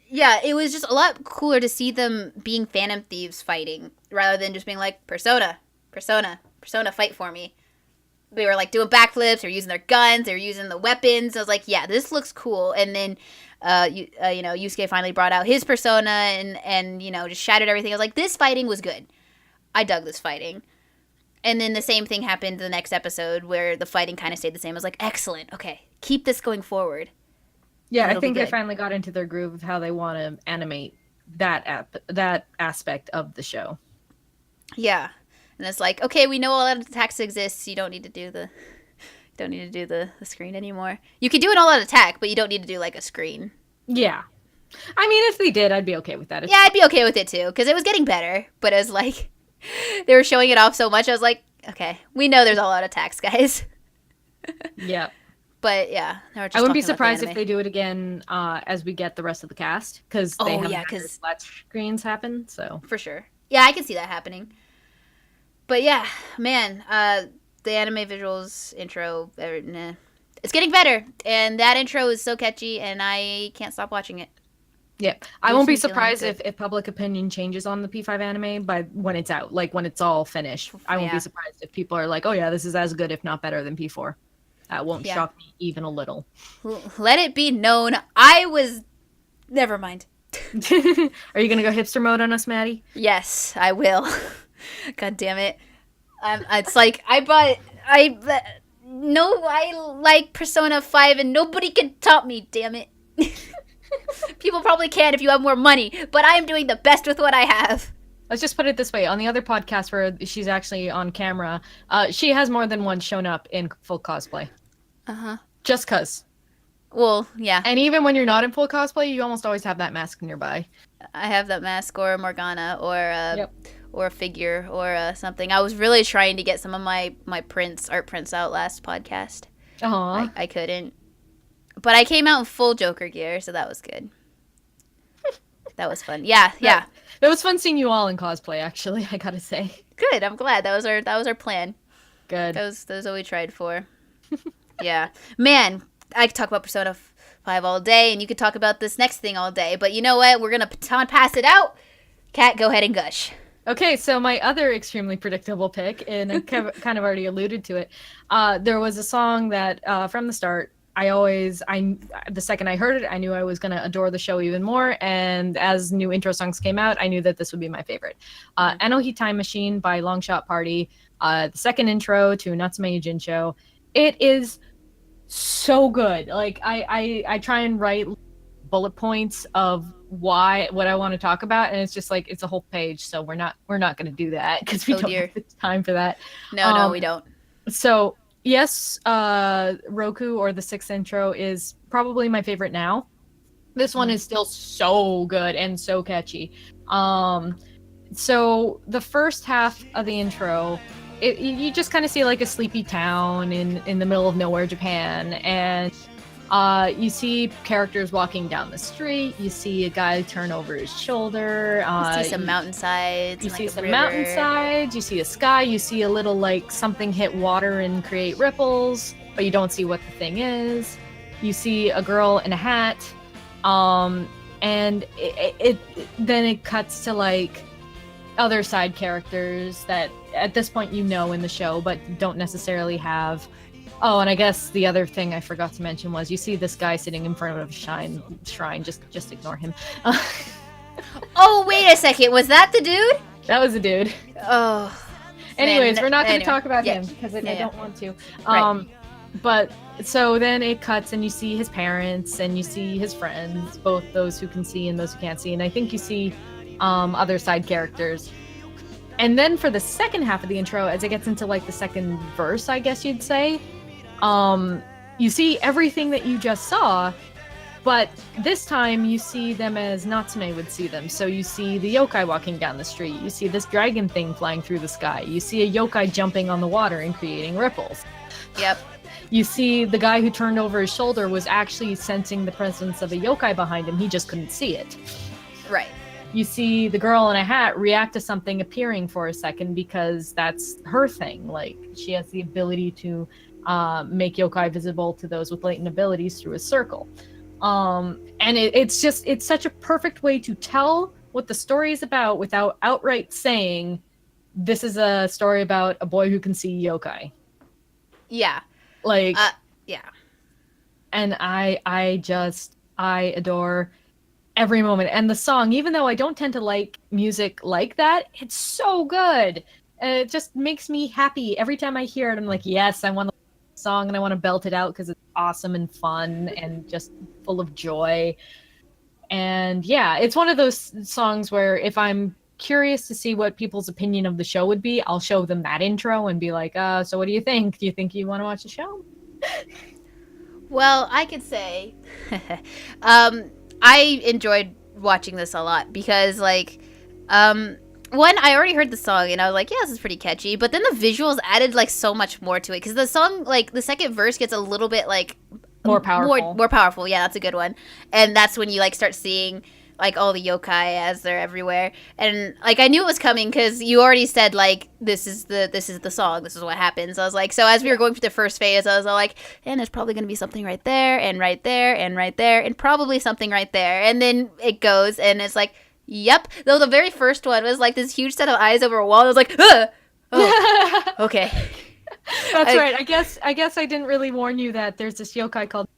yeah, it was just a lot cooler to see them being phantom thieves fighting rather than just being like, Persona, fight for me. They were like doing backflips, they were using their guns, they were using the weapons. I was like, yeah, this looks cool. And then, Yusuke finally brought out his persona and just shattered everything. I was like, this fighting was good. I dug this fighting. And then the same thing happened the next episode where the fighting kind of stayed the same. I was like, excellent. Okay, keep this going forward. Yeah, I think they finally got into their groove of how they want to animate that aspect of the show. Yeah, and it's like, okay, we know all out attacks exist. You don't need to do the screen anymore. You can do an all-out attack, but you don't need to do like a screen. Yeah, I mean, if they did, I'd be okay with that. Yeah, I'd be okay with it too because it was getting better. But it was like. They were showing it off so much, I was like, okay, we know there's a lot of attacks, guys. Yeah. But yeah. I wouldn't be surprised if they do it again as we get the rest of the cast, because they have flat screens happen, so. For sure. Yeah, I can see that happening. But yeah, man, the anime visuals intro, it's getting better, and that intro is so catchy, and I can't stop watching it. Yeah, I won't be Makes me feel surprised good. if public opinion changes on the P5 anime by when it's out, like when it's all finished. I won't Yeah. be surprised if people are like, "Oh yeah, this is as good, if not better, than P4." That won't Yeah. shock me even a little. Let it be known, never mind. Are you gonna go hipster mode on us, Maddie? Yes, I will. God damn it. It's like I like Persona 5 and nobody can top me, damn it. People probably can if you have more money, but I am doing the best with what I have. Let's just put it this way: on the other podcast where she's actually on camera, she has more than once shown up in full cosplay. Just cause. Well, yeah. And even when you're not in full cosplay, you almost always have that mask nearby. I have that mask or a Morgana or Yep. or a figure or something. I was really trying to get some of my art prints out last podcast. Aww. I couldn't. But I came out in full Joker gear, so that was good. That was fun. Yeah. It was fun seeing you all in cosplay, actually, I gotta say. Good. I'm glad. That was our plan. Good. That was what we tried for. Yeah. Man, I could talk about Persona 5 all day, and you could talk about this next thing all day. But you know what? We're going to pass it out. Kat, go ahead and gush. Okay, so my other extremely predictable pick, and I kind of already alluded to it, there was a song that from the start, the second I heard it, I knew I was going to adore the show even more, and as new intro songs came out, I knew that this would be my favorite. Enohi Time Machine by Long Shot Party, the second intro to Natsume Yuujincho. It is so good. Like, I try and write bullet points of what I want to talk about, and it's just like it's a whole page, so we're not going to do that because we don't have the time for that. No, we don't. So yes, Roku, or the sixth intro, is probably my favorite now. This one is still so good and so catchy. So the first half of the intro, you just kind of see like a sleepy town in the middle of nowhere, Japan, and you see characters walking down the street. You see a guy turn over his shoulder. You see some mountainsides. You and, see like, a some river. mountainsides. You see a sky. You see a little like something hit water and create ripples, but you don't see what the thing is. You see a girl in a hat, and then it cuts to like other side characters that at this point you know in the show, but don't necessarily have. Oh, and I guess the other thing I forgot to mention was you see this guy sitting in front of a shrine. Just ignore him. Oh, wait a second. Was that the dude? That was a dude. Oh. Anyways, man, we're not going anyway. to talk about Yeah. him because I don't want to. Right. But so then it cuts and you see his parents and you see his friends, both those who can see and those who can't see. And I think you see other side characters. And then for the second half of the intro, as it gets into like the second verse, I guess you'd say, you see everything that you just saw, but this time you see them as Natsume would see them. So you see the yokai walking down the street. You see this dragon thing flying through the sky. You see a yokai jumping on the water and creating ripples. Yep. You see the guy who turned over his shoulder was actually sensing the presence of a yokai behind him. He just couldn't see it. Right. You see the girl in a hat react to something appearing for a second because that's her thing. Like, she has the ability to make yokai visible to those with latent abilities through a circle. And it's such a perfect way to tell what the story is about without outright saying, this is a story about a boy who can see yokai. Yeah. Like, yeah. And I adore every moment. And the song, even though I don't tend to like music like that, it's so good. And it just makes me happy every time I hear it. I'm like, yes, I want the song and I want to belt it out because it's awesome and fun and just full of joy. And yeah, it's one of those songs where if I'm curious to see what people's opinion of the show would be, I'll show them that intro and be like, so what do you think? Do you think you want to watch the show? Well, I could say I enjoyed watching this a lot because, like, one, I already heard the song and I was like, yeah, this is pretty catchy. But then the visuals added, like, so much more to it because the song, like, the second verse gets a little bit, like, more powerful. More powerful. Yeah, that's a good one. And that's when you, like, start seeing like all the yokai as they're everywhere. And like I knew it was coming because you already said like this is the song, this is what happens. I was like, so as we were going through the first phase, I was all like, and there's probably gonna be something right there and right there and right there and probably something right there. And then it goes and it's like, yep. Though the very first one was like this huge set of eyes over a wall. I was like, ugh! Oh, okay. That's right. I guess I didn't really warn you that there's this yokai called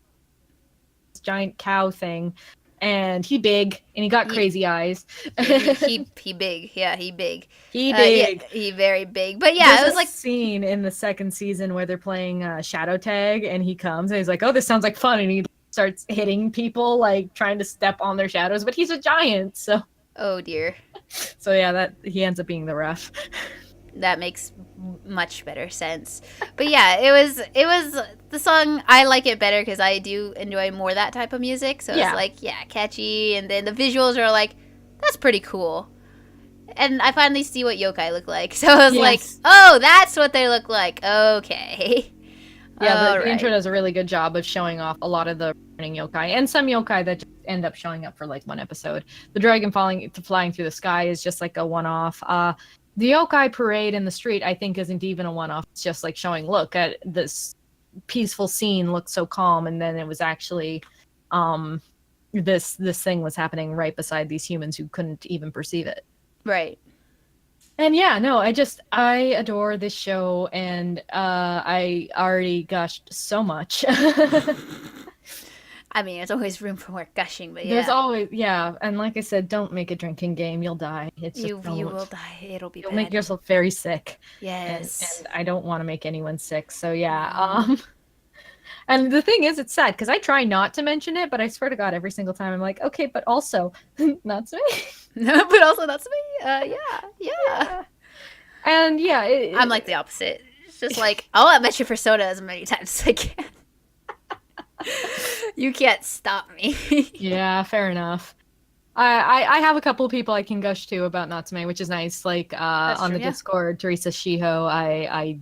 giant cow thing, and he big and he got crazy eyes. he big. Yeah, he big. He big. Yeah, he very big. But yeah, There's it was like scene in the second season where they're playing shadow tag, and he comes and he's like, "Oh, this sounds like fun," and he starts hitting people, like trying to step on their shadows, but he's a giant, so. Oh dear. So yeah, that he ends up being the ref. That makes much better sense. But yeah, it was the song. I like it better because I do enjoy more that type of music. So it's like, yeah, catchy, and then the visuals are like, that's pretty cool. And I finally see what yokai look like. So I was like, oh, that's what they look like. Okay. Yeah, the intro does a really good job of showing off a lot of the running yokai, and some yokai that just end up showing up for like one episode. The dragon flying through the sky is just like a one-off. The yokai parade in the street, I think, isn't even a one-off. It's just like showing, look at this peaceful scene, looks so calm, and then it was actually this thing was happening right beside these humans who couldn't even perceive it. Right. And yeah, no, I adore this show, and I already gushed so much. I mean, there's always room for more gushing, but yeah. There's always, and like I said, don't make a drinking game. You'll die. It's just you will die. It'll be You'll bad. make yourself very sick. Yes. And I don't want to make anyone sick, so yeah. And the thing is, it's sad, because I try not to mention it, but I swear to God, every single time I'm like, okay, but also, not me. No, but also that's me. Yeah. And yeah. I'm like the opposite. It's just like, I'll mention Persona as many times as I can. You can't stop me. Yeah, fair enough. I have a couple of people I can gush to about Natsume, which is nice. Like on the Discord, Teresa Shiho, I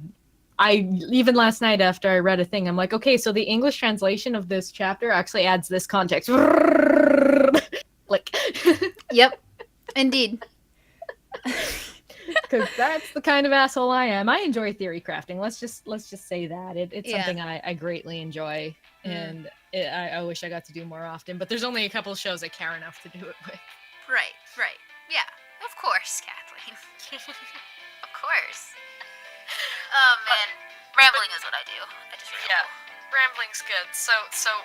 even last night after I read a thing, I'm like, okay, so the English translation of this chapter actually adds this context. Like, yep, indeed. Because that's the kind of asshole I am. I enjoy theory crafting. Let's just say that it's something I greatly enjoy, and I wish I got to do more often. But there's only a couple shows I care enough to do it with. Right. Yeah, of course, Kathleen. Of course. Oh man, rambling is what I do. I just ramble. Yeah, rambling's good. So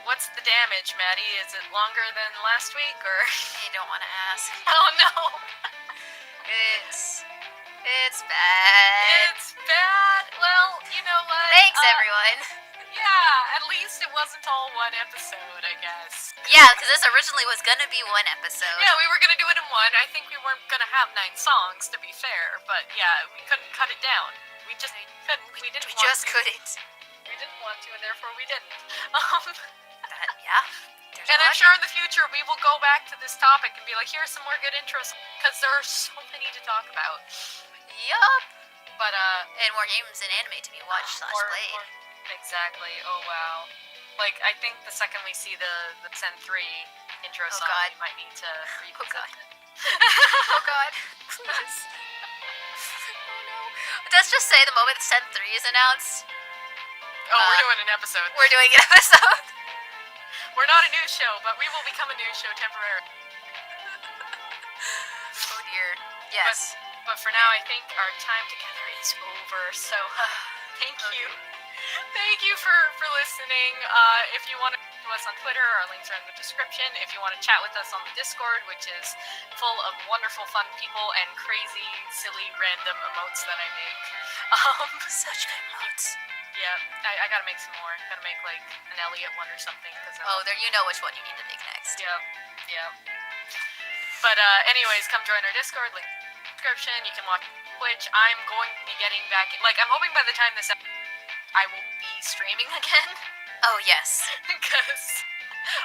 what's the damage, Maddie? Is it longer than last week, or? You don't want to ask. Oh no. It's bad. It's bad. Well, you know what? Thanks, everyone. Yeah, at least it wasn't all one episode, I guess. Yeah, because this originally was gonna be one episode. Yeah, we were gonna do it in one. I think we weren't gonna have 9 songs, to be fair, but yeah, we couldn't cut it down. We just couldn't. We didn't. We want just to. couldn't. We didn't want to, and therefore we didn't. Yeah. And I'm sure in the future we will go back to this topic and be like, here's some more good intros, because there are so many to talk about. Yup. But and more games and anime to be watched / played. Exactly. Oh wow. Like I think the second we see the Sen 3 intro song, we might need to revisit. Oh god. Oh god. Please. Oh no. Let's just say the moment Sen 3 is announced. Oh, we're doing an episode. We're doing an episode. We're not a news show, but we will become a news show temporarily. Oh dear. Yes. But for now, I think our time together is over. So thank you. Thank you for listening. If you want to to us on Twitter, our links are in the description. If you want to chat with us on the Discord, which is full of wonderful, fun people and crazy, silly, random emotes that I make. Such good emotes. Yeah, I gotta make some more. Gotta make like an Elliot one or something. There, you know which one you need to make next. Yeah. But anyways, come join our Discord. Link in the description. You can watch Twitch. I'm going to be getting back. I'm hoping by the time this I will be streaming again. Oh yes. Because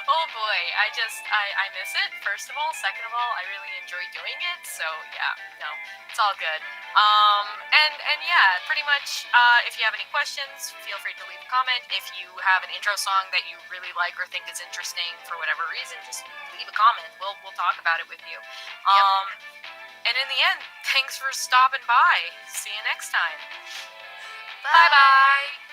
Oh boy, I miss it. First of all, second of all, I really enjoy doing it. So yeah, no, it's all good. And yeah, pretty much. If you have any questions, feel free to leave a comment. If you have an intro song that you really like or think is interesting for whatever reason, just leave a comment. We'll talk about it with you. And in the end, thanks for stopping by. See you next time. Bye bye.